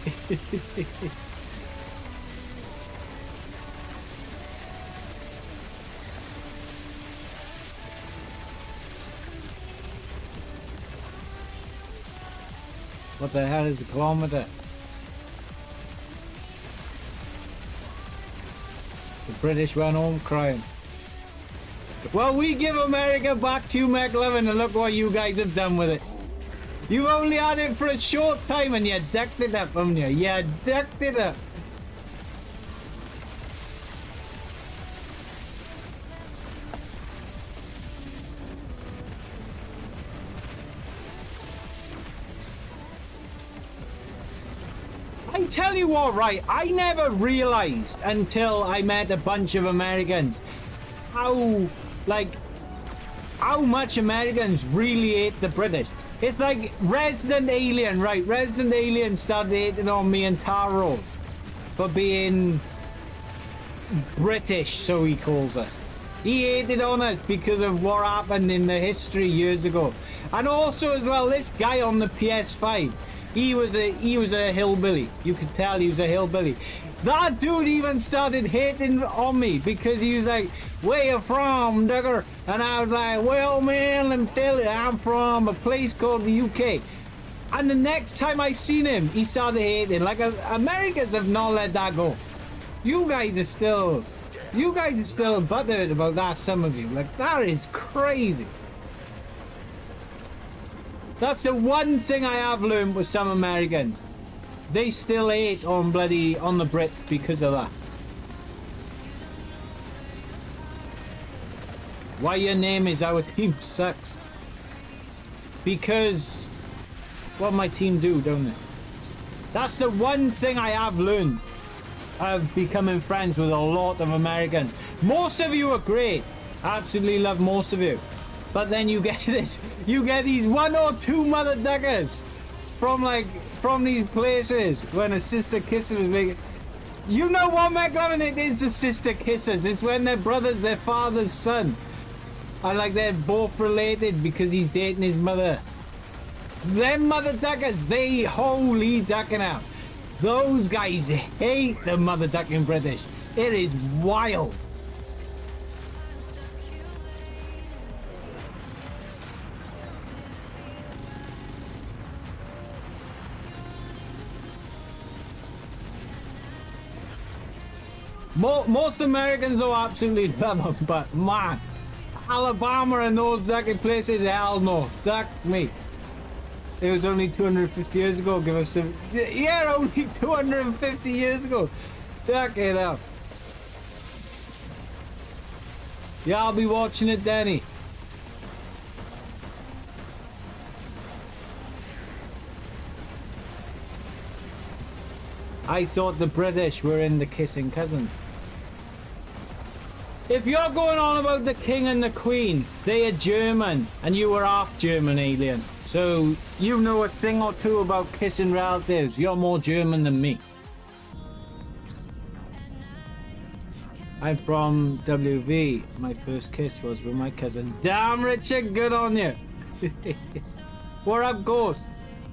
What the hell is a kilometer? The British went home crying. Well, we give America back to you, McLevin, and look what you guys have done with it. You've only had it for a short time and you decked it up, haven't you? You decked it up. I tell you what, right, I never realized until I met a bunch of Americans how much Americans really hate the British. It's like Resident Alien, right? Resident Alien started hating on me and Taro for being British, so he calls us. He hated on us because of what happened in the history years ago. And also as well, this guy on the PS5, he was a hillbilly. You could tell he was a hillbilly. That dude even started hating on me because he was like, "Where you from, Duggar?" And I was like, "Well, man, let me tell you, I'm from a place called the UK." And the next time I seen him, he started hating. Like, Americans have not let that go. You guys are still butthurt about that, some of you. Like, that is crazy. That's the one thing I have learned with some Americans. They still hate on the Brits because of that. Why your name is Our Team Sucks? Because what my team do, don't they? That's the one thing I have learned of becoming friends with a lot of Americans. Most of you are great. I absolutely love most of you. But then you get these one or two mother duckers from these places when a sister kisses was making. You know what, McLovin? It is a sister kisses. It's when their brother's their father's son. And like they're both related because he's dating his mother. Them mother duckers, they holy ducking out. Those guys hate the mother ducking British. It is wild. Most Americans though absolutely love them, but man, Alabama and those ducking places, hell no, duck me. It was only 250 years ago, give us some, yeah, only 250 years ago, duck it up. Yeah, I'll be watching it, Danny. I thought the British were in the kissing cousins. If you're going on about the king and the queen, they are German, and you were half German, alien. So you know a thing or two about kissing relatives. You're more German than me. I'm from WV. My first kiss was with my cousin. Damn, Richard, good on you. What up, Ghost?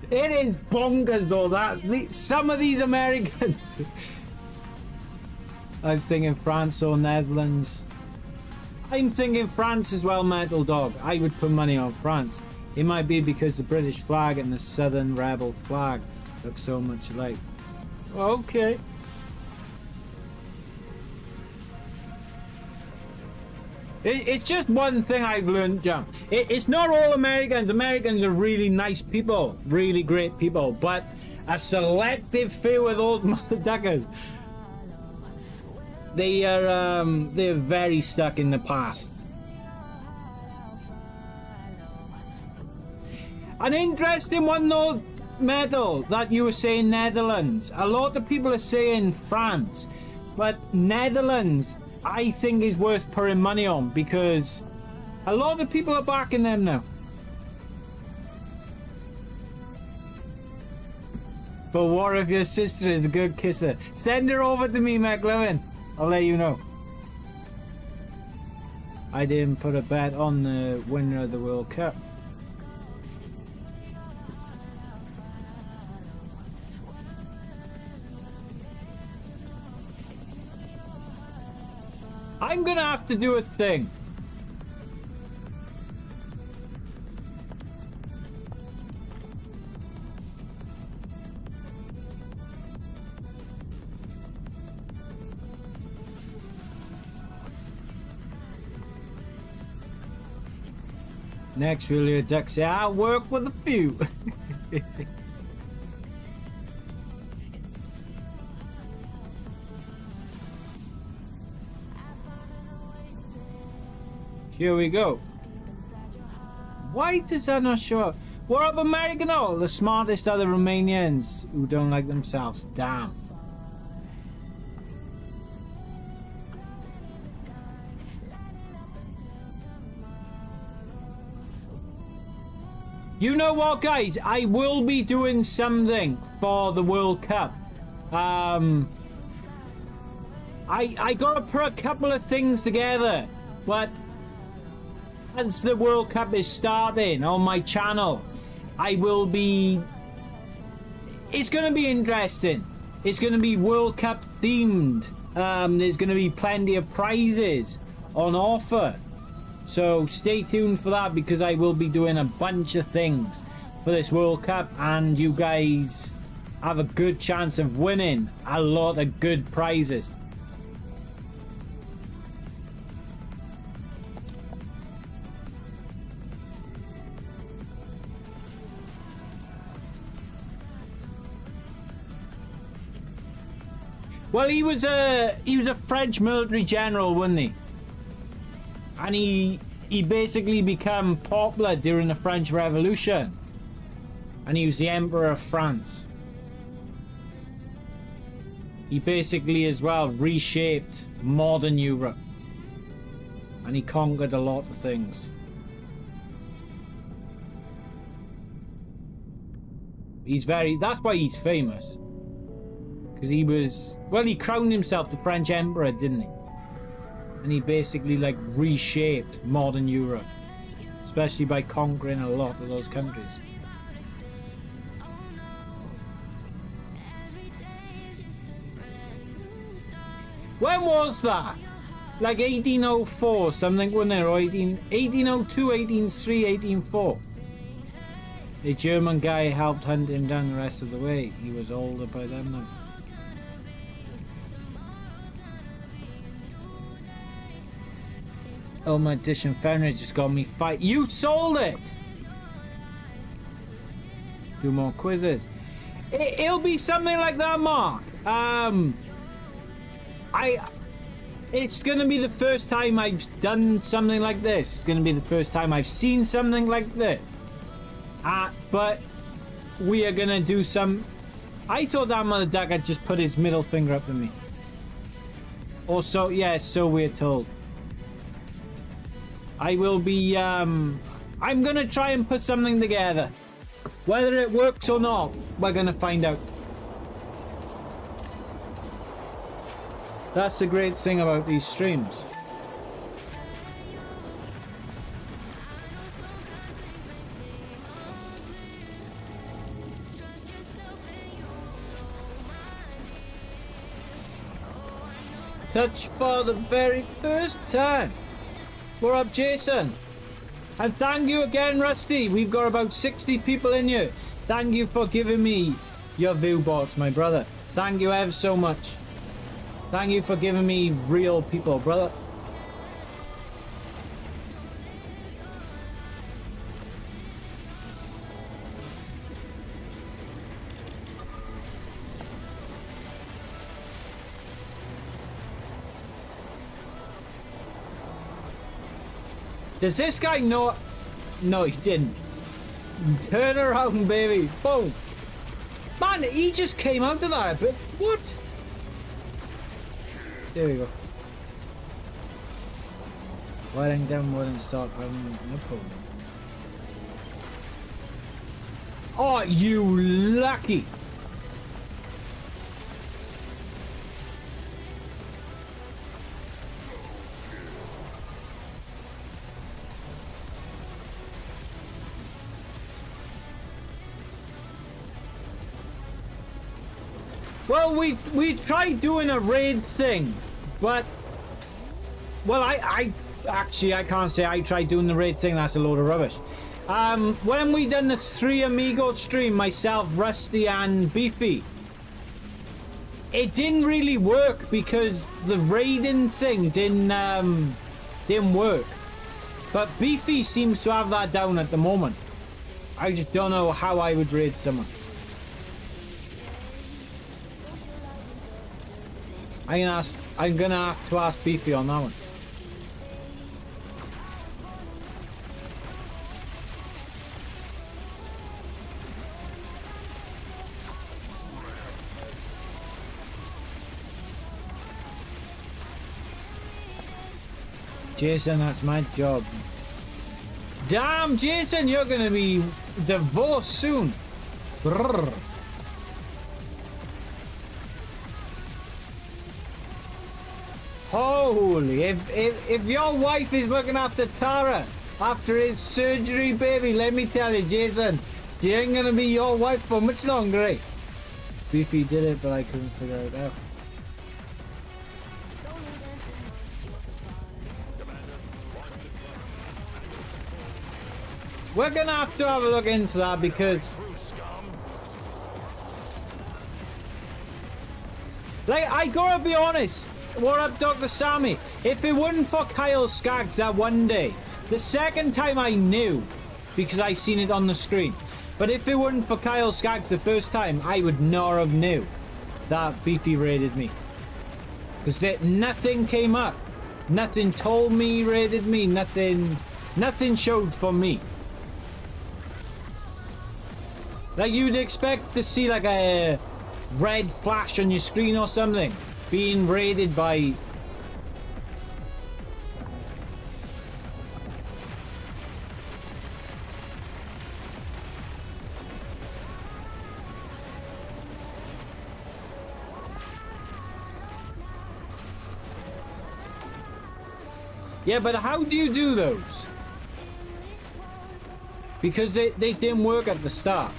It is bonkers though, some of these Americans. I'm thinking France or Netherlands. I'm thinking France as well, Metal Dog. I would put money on France. It might be because the British flag and the Southern Rebel flag look so much alike. Okay. It's just one thing I've learned, John. It's not all Americans. Americans are really nice people, really great people, but a selective few of those motherfuckers. They're very stuck in the past. An interesting one though, medal that you were saying Netherlands. A lot of people are saying France, but Netherlands I think is worth putting money on because a lot of people are backing them now. But what if your sister is a good kisser? Send her over to me, McLovin. I'll let you know. I didn't put a bet on the winner of the World Cup. I'm gonna have to do a thing. Next, we'll hear Duck say, I work with a few. Here we go. Why does that not show up? What up, American? Oh, the smartest are the Romanians who don't like themselves. Damn. You know what, guys? I will be doing something for the World Cup. I gotta put a couple of things together, but as the World Cup is starting on my channel, I will be... It's gonna be interesting. It's gonna be World Cup themed. There's gonna be plenty of prizes on offer. So stay tuned for that because I will be doing a bunch of things for this World Cup and you guys have a good chance of winning a lot of good prizes. Well, he was a French military general, wasn't he? And he basically became popular during the French Revolution. And he was the Emperor of France. He basically as well reshaped modern Europe. And he conquered a lot of things. That's why he's famous. Because he was, well, he crowned himself the French Emperor, didn't he? And he basically like reshaped modern Europe, especially by conquering a lot of those countries. When was that? Like 1804 something, wasn't it? Or 1802, 1803, 1804. The German guy helped hunt him down the rest of the way. He was older by then now. Oh, my Edition Fenrir just got me fight. You sold it! Do more quizzes. It'll be something like that, Mark. It's gonna be the first time I've done something like this. It's gonna be the first time I've seen something like this. But we are gonna do some... I thought that mother duck had just put his middle finger up at me. Or so, yeah, so we're told. I will be, I'm gonna try and put something together. Whether it works or not, we're gonna find out. That's the great thing about these streams. Touch for the very first time. What up, Jason? And thank you again, Rusty. We've got about 60 people in here. Thank you for giving me your view bots, my brother. Thank you ever so much. Thank you for giving me real people, brother. Does this guy know? No, he didn't. Turn around, baby. Boom. Man, he just came out of that. But what? There we go. Wiring down more than start having no problem. Oh, you lucky. Well, we tried doing a raid thing, but well, I actually I can't say I tried doing the raid thing. That's a load of rubbish. When we done the 3 Amigos stream, myself, Rusty, and Beefy, it didn't really work because the raiding thing didn't work. But Beefy seems to have that down at the moment. I just don't know how I would raid someone. I'm gonna have to ask Beefy on that one. Jason, that's my job. Damn, Jason, you're gonna be divorced soon. Brrr. Holy, if your wife is looking after Tara after his surgery, baby, let me tell you, Jason, she ain't gonna be your wife for much longer, eh? Beefy did it, but I couldn't figure it out. We're gonna have to have a look into that because, like, I gotta be honest. What up, Dr. Sammy? If it wasn't for Kyle Skaggs that one day, the second time I knew, because I seen it on the screen, but if it wasn't for Kyle Skaggs the first time, I would not have knew that Beefy raided me. Because nothing came up. Nothing told me he raided me. Nothing showed for me. Like, you'd expect to see like a red flash on your screen or something. Being raided by... Yeah, but how do you do those? Because they didn't work at the start.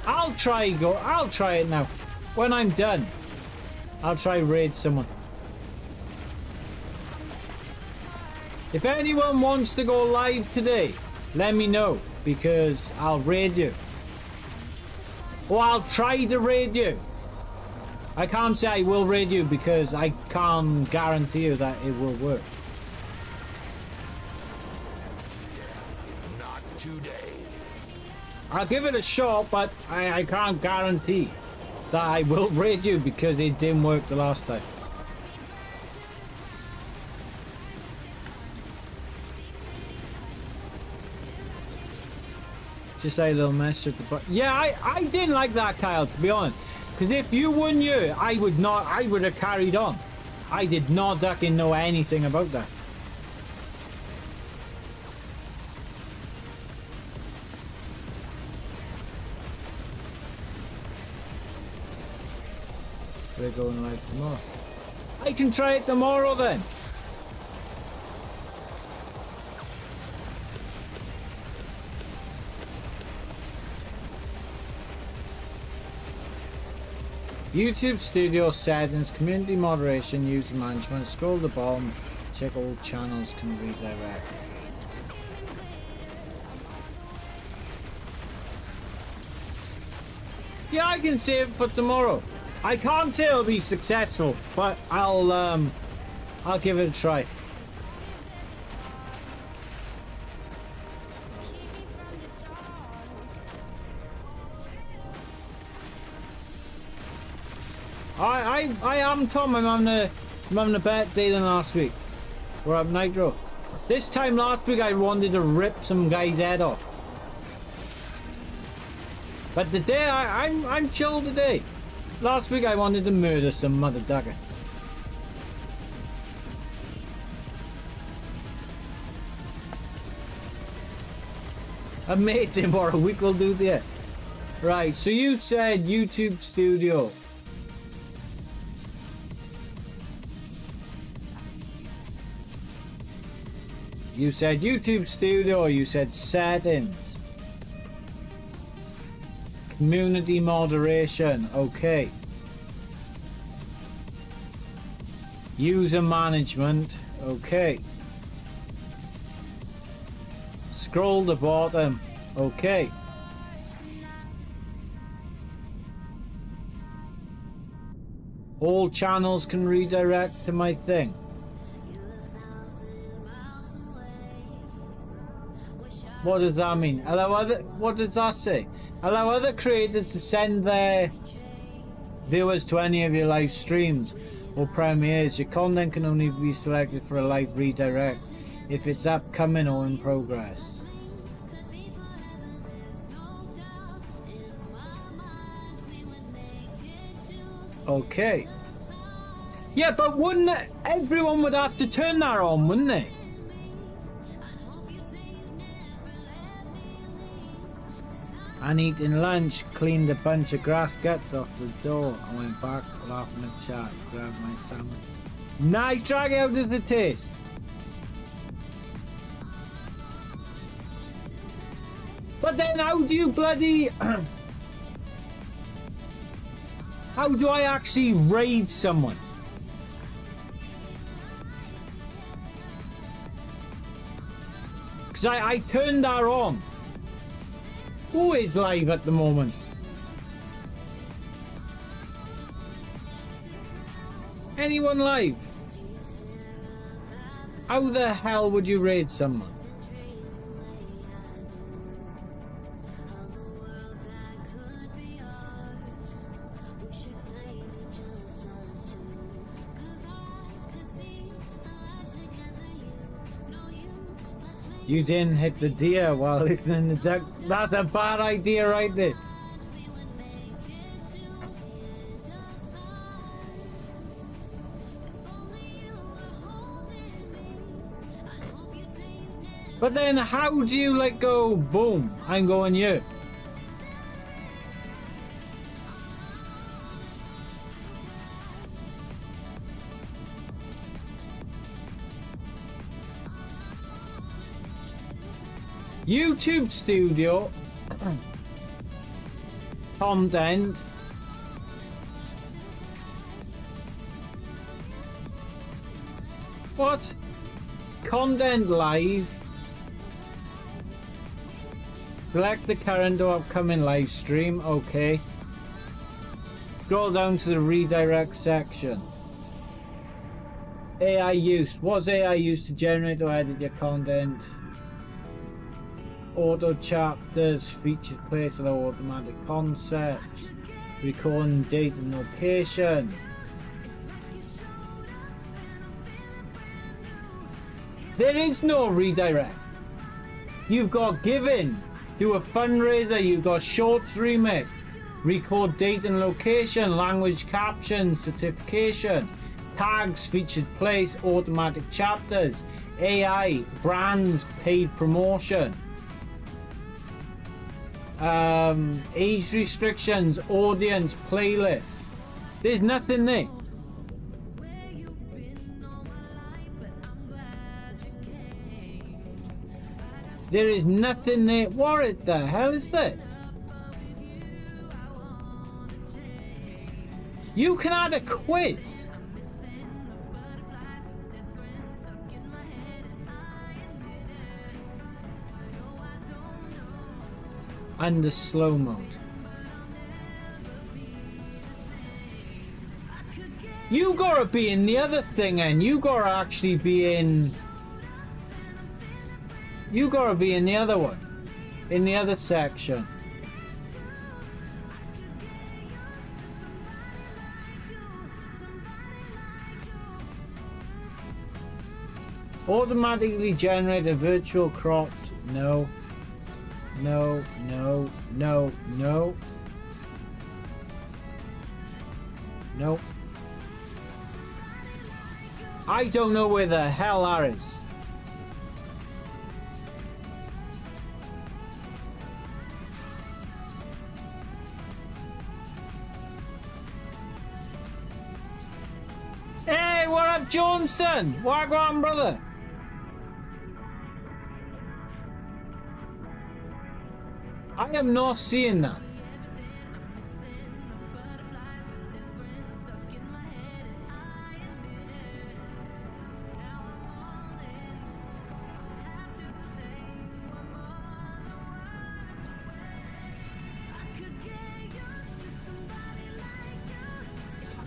I'll try it now. When I'm done, I'll try raid someone. If anyone wants to go live today, let me know, because I'll raid you. Or I'll try to raid you. I can't say I will raid you because I can't guarantee you that it will work. Not today. I'll give it a shot, but I can't guarantee that I will raid you because it didn't work the last time. Just a little mess at the butt. Yeah, I didn't like that, Kyle, to be honest. Because if you wouldn't you, I would have carried on. I did not ducking know anything about that. We're going live tomorrow. I can try it tomorrow then. YouTube Studio settings, community moderation, user management. Scroll the bottom, check all channels can redirect. Yeah, I can save for tomorrow. I can't say it'll be successful, but I'll give it a try. I am Tom. I'm having a better day than last week. We're up Nitro. This time last week I wanted to rip some guy's head off. But today I'm chill today. Last week I wanted to murder some mother ducker. Amazing what a week will do there. Right, so you said YouTube Studio. You said YouTube Studio, you said settings. Community moderation, okay. User management, okay. Scroll the bottom, okay. All channels can redirect to my thing. What does that mean? Allow other, what does that say? Allow other creators to send their viewers to any of your live streams or premieres. Your content can only be selected for a live redirect if it's upcoming or in progress. Okay. Yeah, but wouldn't everyone would have to turn that on, wouldn't they? And eating lunch, cleaned a bunch of grass guts off the door. I went back, laughing at chat, grabbed my sandwich. Nice, drag out of the taste. But then how do you bloody... how do I actually raid someone? Because I turned that on. Who is live at the moment? Anyone live? How the hell would you raid someone? You didn't hit the deer while it's in the duck. That's a bad idea right there. But then how do you like go, boom, I'm going here? YouTube Studio content. What? Content live. Select the current or upcoming live stream. Okay. Scroll down to the redirect section. AI use. What's AI used to generate or edit your content? Auto chapters, featured place, allow automatic concepts, recording date and location. There is no redirect. You've got given, do a fundraiser, you've got shorts remix, record date and location, language caption, certification, tags, featured place, automatic chapters, AI, brands, paid promotion. Age restrictions, audience, playlist. There's nothing there. There is nothing there. What the hell is this? You can add a quiz. Under slow mode. You gotta be in the other thing, and you gotta actually be in. You gotta be in the other one, in the other section. Automatically generate a virtual cropped. No. No, no, no, no. No. I don't know where the hell that is. Hey, what up, Johnston? Wagwan, brother. I am not seeing that.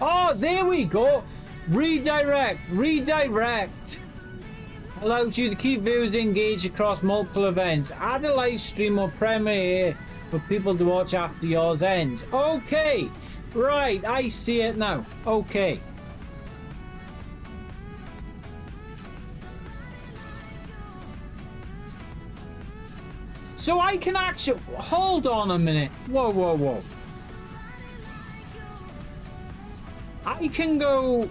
Oh, there we go. Redirect. Redirect. Allows you to keep viewers engaged across multiple events. Add a live stream or premiere for people to watch after yours ends. Okay. Right. I see it now. Okay. So I can actually... Hold on a minute. Whoa, whoa, whoa. I can go...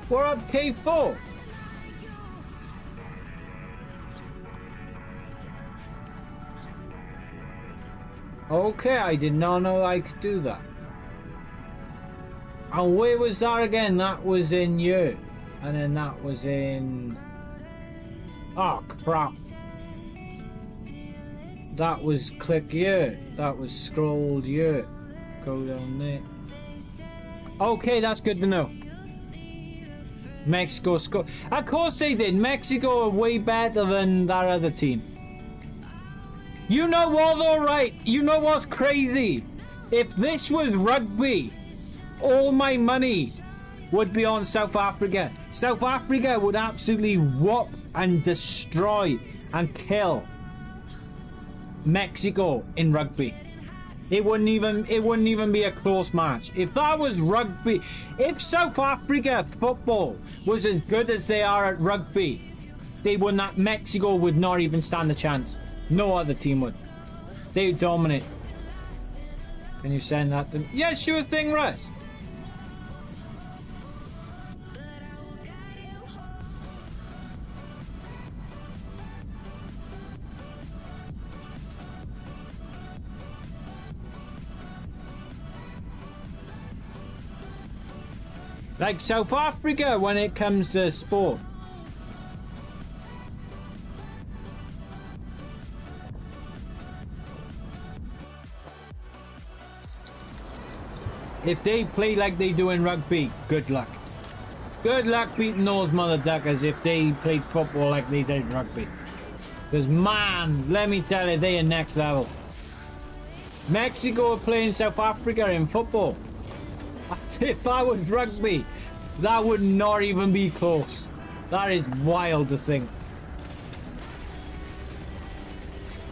We're up K4. Okay, I did not know I could do that. And where was that again? That was in you. And then that was in... Oh, crap. That was click here. That was scrolled here. Go down there. Okay, that's good to know. Mexico scored. Of course they did. Mexico are way better than that other team. You know what, alright? You know what's crazy? If this was rugby, all my money would be on South Africa. South Africa would absolutely whoop and destroy and kill Mexico in rugby. It wouldn't even be a close match. If that was rugby, if South Africa football was as good as they are at rugby, they would not. Mexico would not even stand a chance. No other team would. They would dominate. Can you send that to me? Yeah, sure thing, Rust. Like South Africa when it comes to sport. If they play like they do in rugby, good luck. Good luck beating those mother duckers if they played football like they did rugby. Because man, let me tell you, they are next level. Mexico are playing South Africa in football. If I was rugby, that would not even be close. That is wild to think.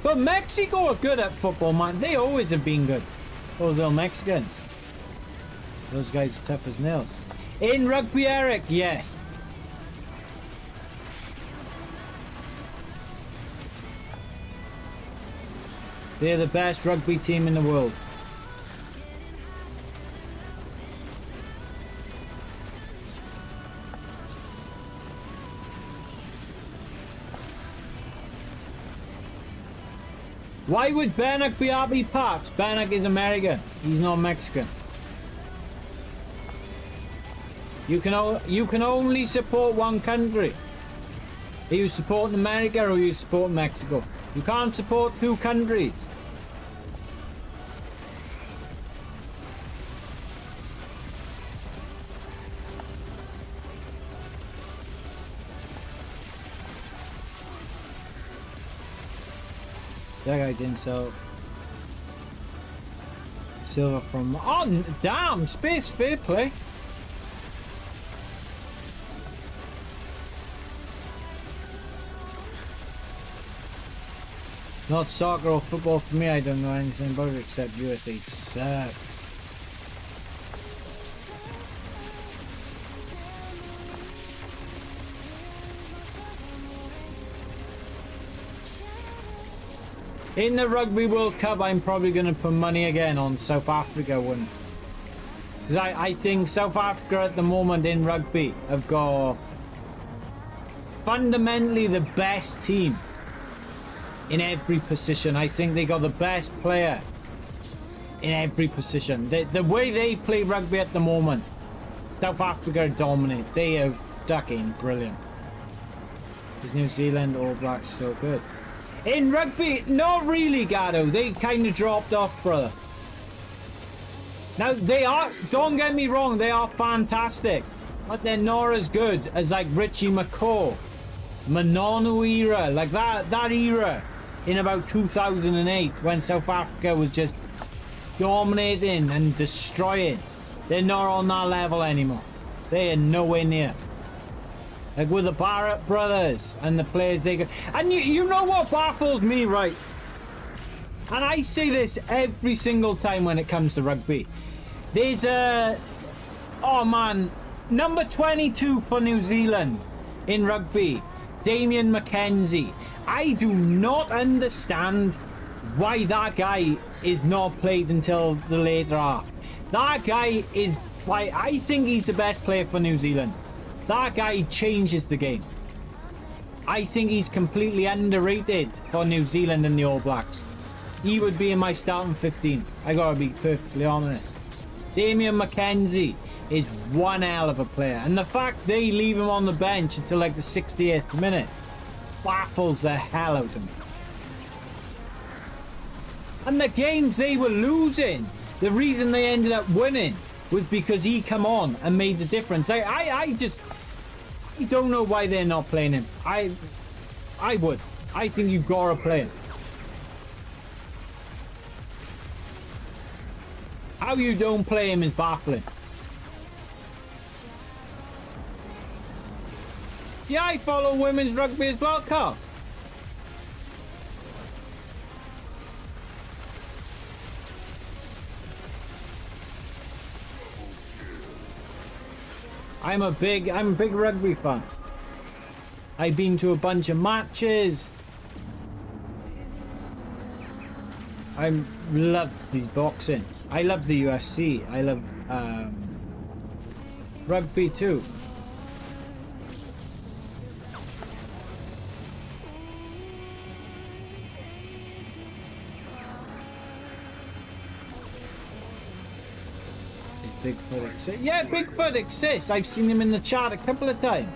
But Mexico are good at football, man. They always have been good. Those little Mexicans. Those guys are tough as nails. In rugby, Eric, yeah. They're the best rugby team in the world. Why would Bannock be happy Paps? Bannock is American. He's not Mexican. You can only support one country. Are you supporting America or are you supporting Mexico? You can't support two countries. That guy didn't sell silver from... Oh, damn! Space, fair play. Not soccer or football for me, I don't know anything about it except USA sucks. In the Rugby World Cup, I'm probably going to put money again on South Africa win. I think South Africa at the moment in rugby have got fundamentally the best team in every position. I think they got the best player in every position. The way they play rugby at the moment, South Africa dominate. They are ducking brilliant. Is New Zealand All Blacks so good? In rugby, not really, Gatto. They kind of dropped off, brother. Now, they are, don't get me wrong, they are fantastic. But they're not as good as like Richie McCaw, Manono era, like that era in about 2008 when South Africa was just dominating and destroying. They're not on that level anymore. They are nowhere near. Like with the Barrett brothers and the players they got. And you know what baffles me, right? And I say this every single time when it comes to rugby. There's oh man, number 22 for New Zealand in rugby, Damian McKenzie. I do not understand why that guy is not played until the later half. That guy is, like, I think he's the best player for New Zealand. That guy changes the game. I think he's completely underrated for New Zealand and the All Blacks. He would be in my starting 15. I gotta be perfectly honest. Damian McKenzie is one hell of a player. And the fact they leave him on the bench until like the 68th minute baffles the hell out of me. And the games they were losing, the reason they ended up winning was because he come on and made the difference. I don't know why they're not playing him. I would. I think you've got to play him. How you don't play him is baffling. Yeah, I follow women's rugby as well, Carl. I'm a big rugby fan. I've been to a bunch of matches. I love these boxing. I love the UFC. I love rugby too. Bigfoot exists. Yeah, Bigfoot exists. I've seen him in the chat a couple of times.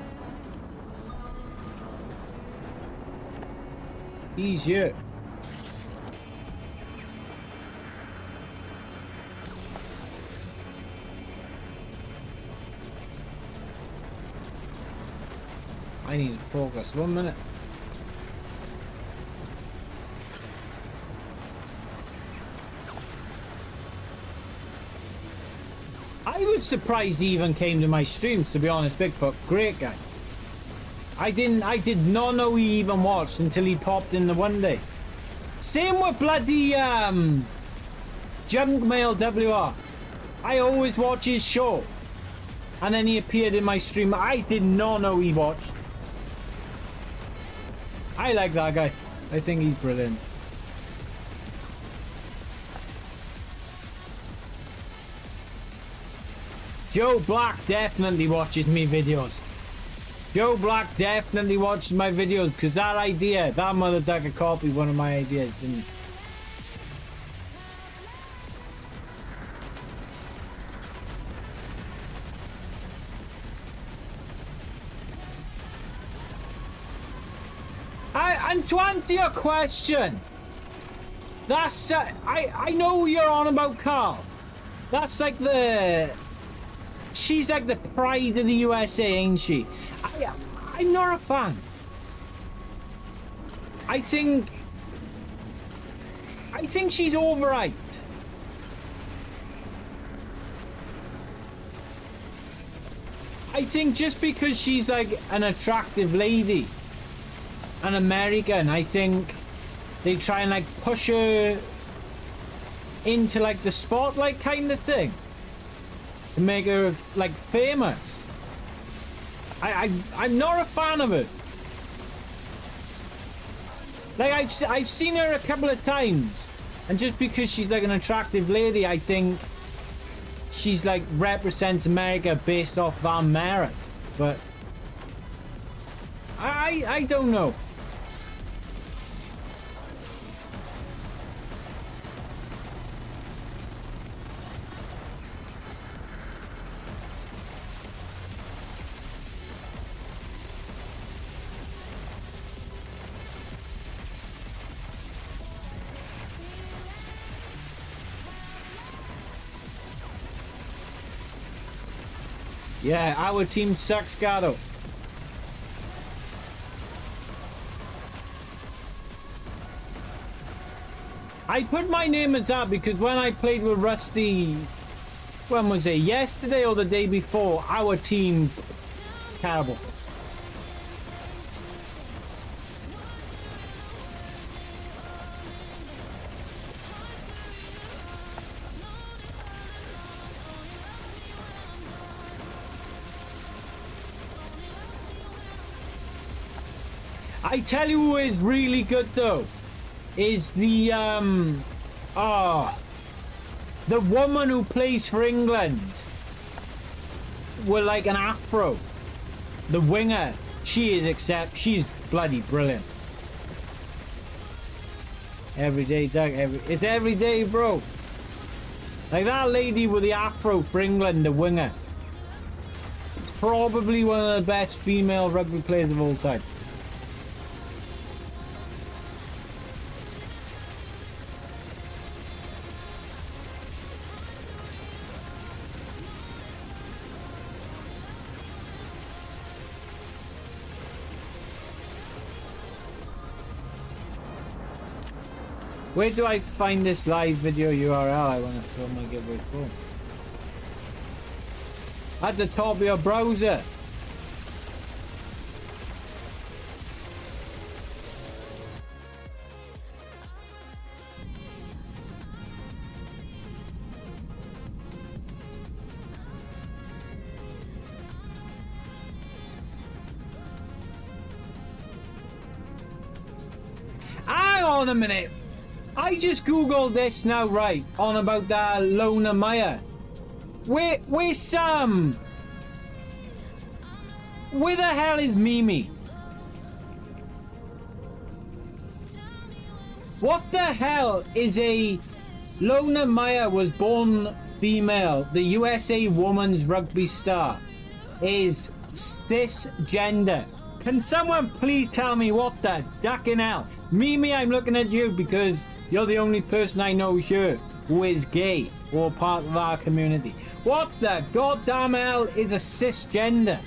He's here. I need to focus. 1 minute. I was surprised he even came to my streams, to be honest. Bigfoot, great guy. I did not know he even watched until he popped in the one day. Same with bloody Junk Mail WR. I always watch his show, and then he appeared in my stream. I did not know he watched. I like that guy. I think he's brilliant. Joe Black definitely watches me videos. Joe Black definitely watches my videos because that idea, that mother ducker copied one of my ideas, didn't he? And to answer your question, that's I know you're on about Carl. That's like the, she's like the pride of the USA, ain't she? I'm not a fan. I think she's overhyped. I think just because she's like an attractive lady, an American, I think they try and like push her into like the spotlight kind of thing to make her like famous. I'm not a fan of it. Like, I've seen her a couple of times, and just because she's like an attractive lady, I think she's like represents America based off their merit. But I don't know. Yeah, our team sucks, Gato. I put my name as that because when I played with Rusty, when was it? Yesterday or the day before, our team, terrible. I tell you who is really good though, is the the woman who plays for England with like an afro, the winger. She's bloody brilliant. Every day, Doug. It's every day, bro. Like that lady with the afro for England, the winger. Probably one of the best female rugby players of all time. Where do I find this live video URL? I want to throw my giveaway form. At the top of your browser. Hang on a minute. I just googled this now, right, on about that Lona Meyer. Where's Sam? Where the hell is Mimi? What the hell is a Lona Meyer was born female, the USA women's rugby star, is cisgender. Can someone please tell me what the ducking hell? Mimi, I'm looking at you because you're the only person I know here who is gay or part of our community. What the goddamn hell is a cisgender?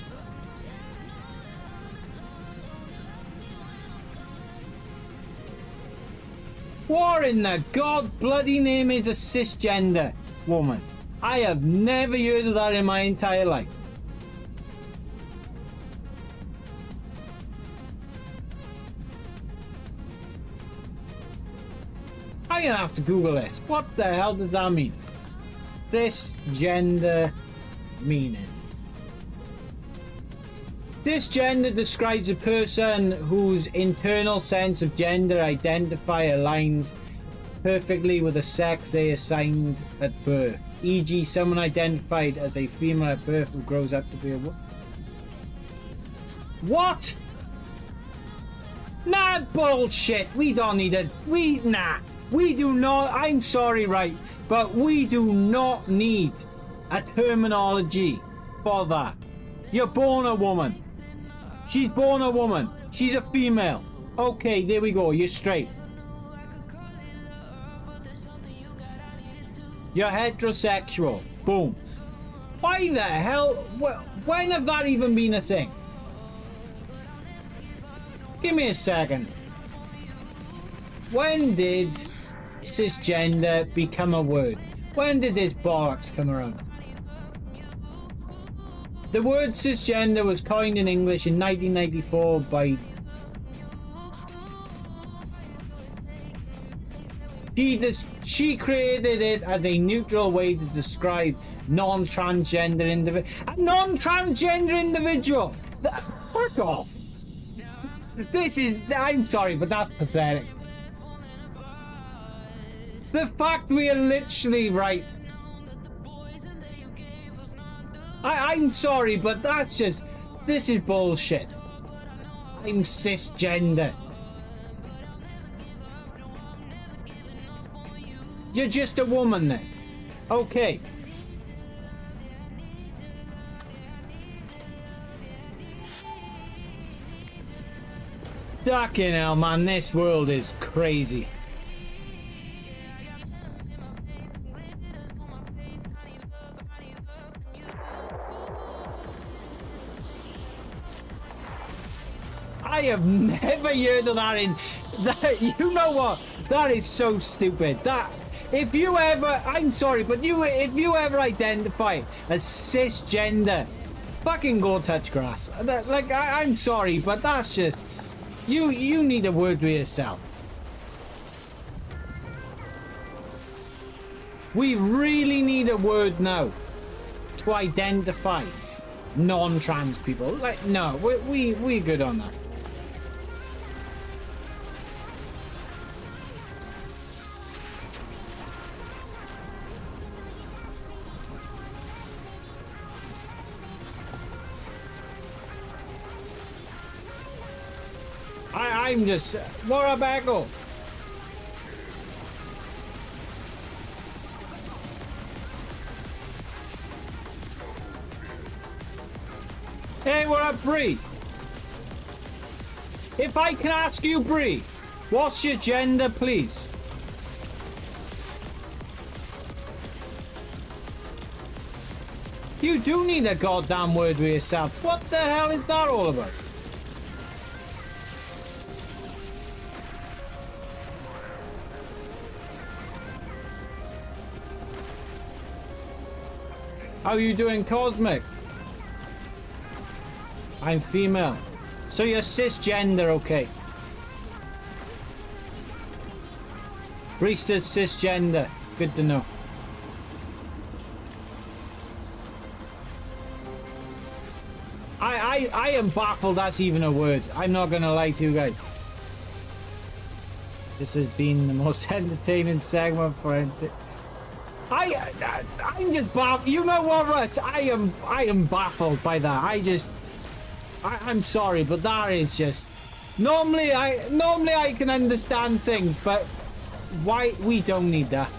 What in the god bloody name is a cisgender woman? I have never heard of that in my entire life. I'm gonna have to Google this. What the hell does that mean? Cisgender meaning. Cisgender describes a person whose internal sense of gender identify aligns perfectly with the sex they assigned at birth. E.g., someone identified as a female at birth who grows up to be a woman. What? Nah, bullshit. We don't need it. Nah. We do not, I'm sorry, right, but we do not need a terminology for that. You're born a woman. She's born a woman. She's a female. Okay, there we go. You're straight. You're heterosexual. Boom. Why the hell? When have that even been a thing? Give me a second. When did cisgender become a word? When did this bollocks come around? The word cisgender was coined in English in 1994 by she created it as a neutral way to describe non-transgender individual. A non-transgender individual. Fuck off. This is, I'm sorry, but that's pathetic. The fact we are literally right. I'm sorry, but that's just, this is bullshit. I'm cisgender. You're just a woman then. Okay. Fucking hell, man, this world is crazy. I have never heard of that in that. You know what? That is so stupid. That if you ever, I'm sorry, but if you ever identify as cisgender, fucking go touch grass. Like I'm sorry, but that's just you need a word with yourself. We really need a word now to identify non-trans people. Like no, we're good on that. I'm just what a bagel. Hey, what up, Bree? If I can ask you, Bree, what's your gender, please? You do need a goddamn word with yourself. What the hell is that all about? How you doing, Cosmic? I'm female. So you're cisgender, okay. Priestess cisgender. Good to know. I am baffled that's even a word. I'm not gonna lie to you guys. This has been the most entertaining segment for I'm just baffled. You know what, Russ? I am baffled by that. I'm sorry, but that is just normally I can understand things, but why we don't need that.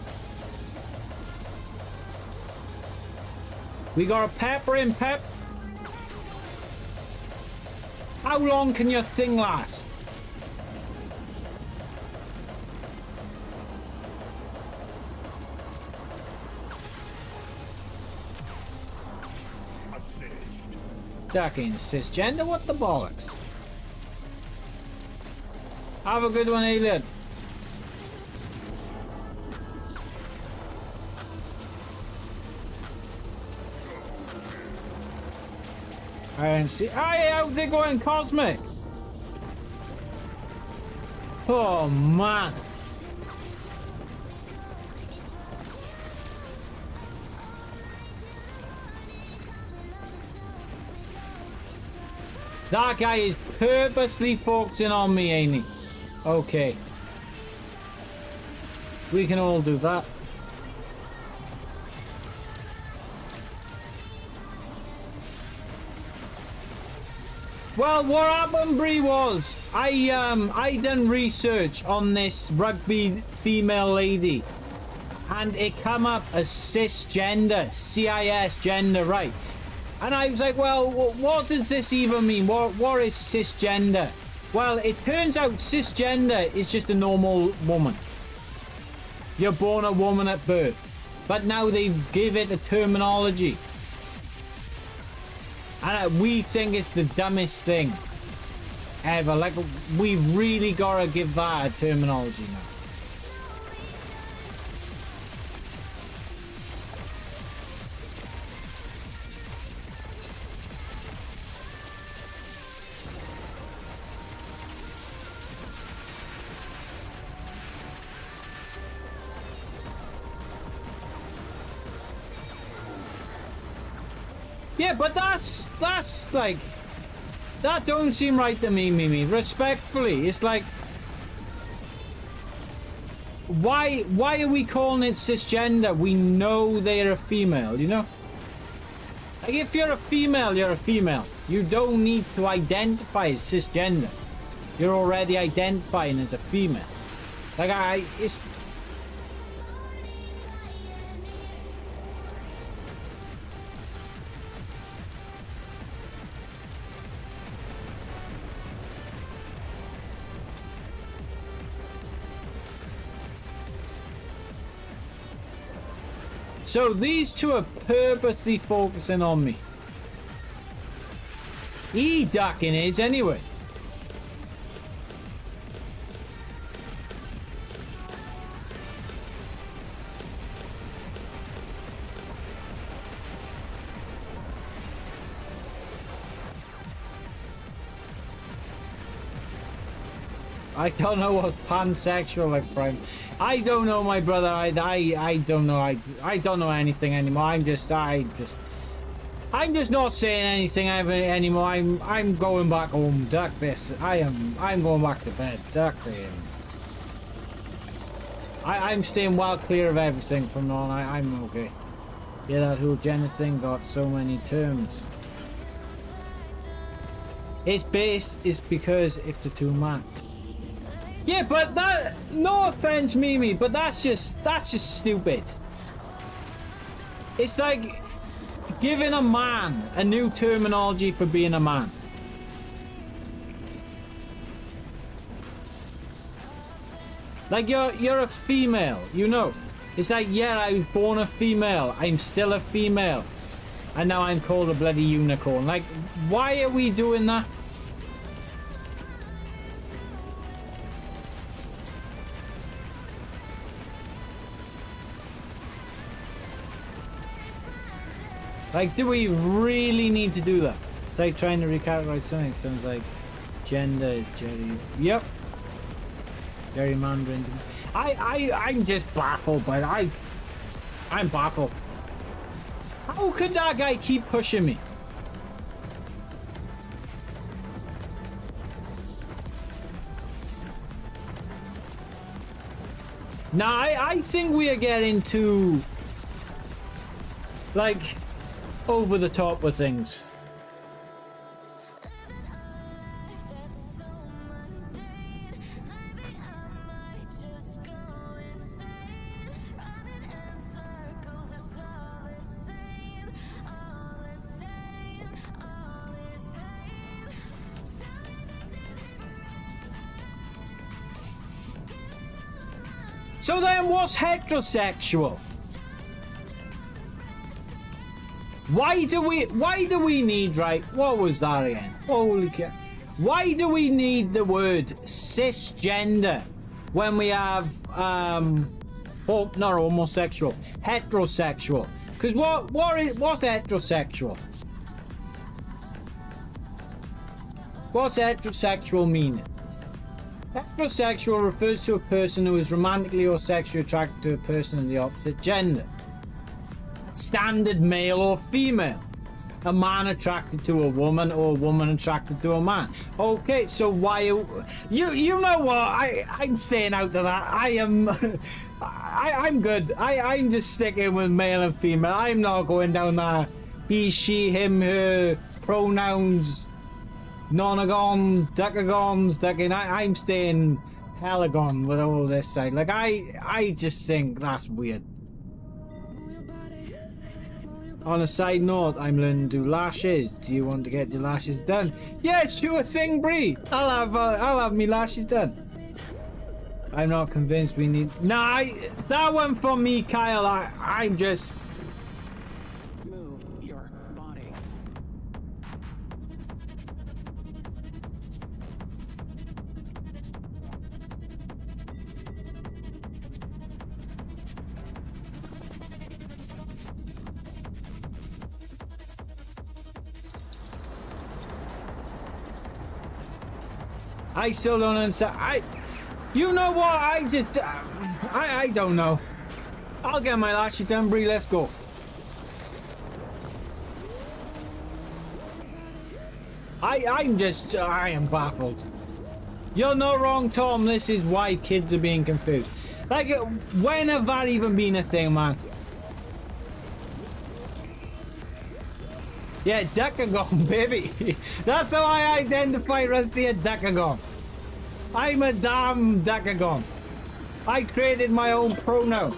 We got a pepper in pep. How long can your thing last? That ain't cisgender, what the bollocks? Have a good one, Alien. I didn't see. Hey, how's it going, Cosmic? Oh, man. That guy is purposely focusing on me, ain't he? Okay. We can all do that. Well, what happened, Bree, was I done research on this rugby female lady, and it come up as cisgender, CIS gender, right? And I was like, well, what does this even mean? What is cisgender? Well, it turns out cisgender is just a normal woman. You're born a woman at birth. But now they give it a terminology. And we think it's the dumbest thing ever. Like, we really gotta give that a terminology now. Yeah, but that's like, That don't seem right to me, Mimi. Respectfully, it's like, why are we calling it cisgender? We know they're a female, you know? Like, if you're a female, you're a female. You don't need to identify as cisgender. You're already identifying as a female. Like, it's... So these two are purposely focusing on me. He ducking is anyway. I don't know what pansexual like, Prime. I don't know, my brother. I don't know. I don't know anything anymore. I'm just not saying anything anymore. I'm going back home. Duck this. I'm going back to bed. Duck it. I'm staying well clear of everything from now on. I'm okay. Yeah, that whole gender thing got so many terms. It's because if the two man. Yeah, but that, no offense, Mimi, but that's just stupid. It's like giving a man a new terminology for being a man. Like, you're a female, you know. It's like, yeah, I was born a female, I'm still a female, and now I'm called a bloody unicorn. Like, why are we doing that? Like, do we really need to do that? It's like trying to recategorize something. Sounds like gender, yep. Gerrymandering. I'm just baffled by that. I'm baffled. How could that guy keep pushing me? Now, I think we are getting too, like, over the top with things. So then what's heterosexual? Why do we need, right? What was that again? Holy cow. Why do we need the word cisgender when we have not homosexual, heterosexual? Because what's heterosexual? What's heterosexual meaning? Heterosexual refers to a person who is romantically or sexually attracted to a person of the opposite gender. Standard male or female. A man attracted to a woman or a woman attracted to a man. Okay, so why you know what? I'm staying out of that. I'm good. I'm just sticking with male and female. I'm not going down that he, she, him, her pronouns, nonagons, decagons, I'm staying helagon with all this side. Like, I just think that's weird. On a side note, I'm learning to do lashes. Do you want to get your lashes done? Yeah, sure thing, Bree. I'll have me lashes done. I'm not convinced we need. Nah, that one from me, Kyle. I'm just. Move your body. I still don't understand. You know what? I don't know. I'll get my lashes done, Bree. Let's go. I am baffled. You're not wrong, Tom. This is why kids are being confused. Like, when have that even been a thing, man? Yeah, DuckonWR, baby. That's how I identify Rusty at DuckonWR. I'm a damn DuckonWR. I created my own pronoun.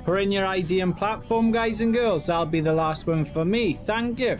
Put in your ID and platform, guys and girls. That'll be the last one for me. Thank you.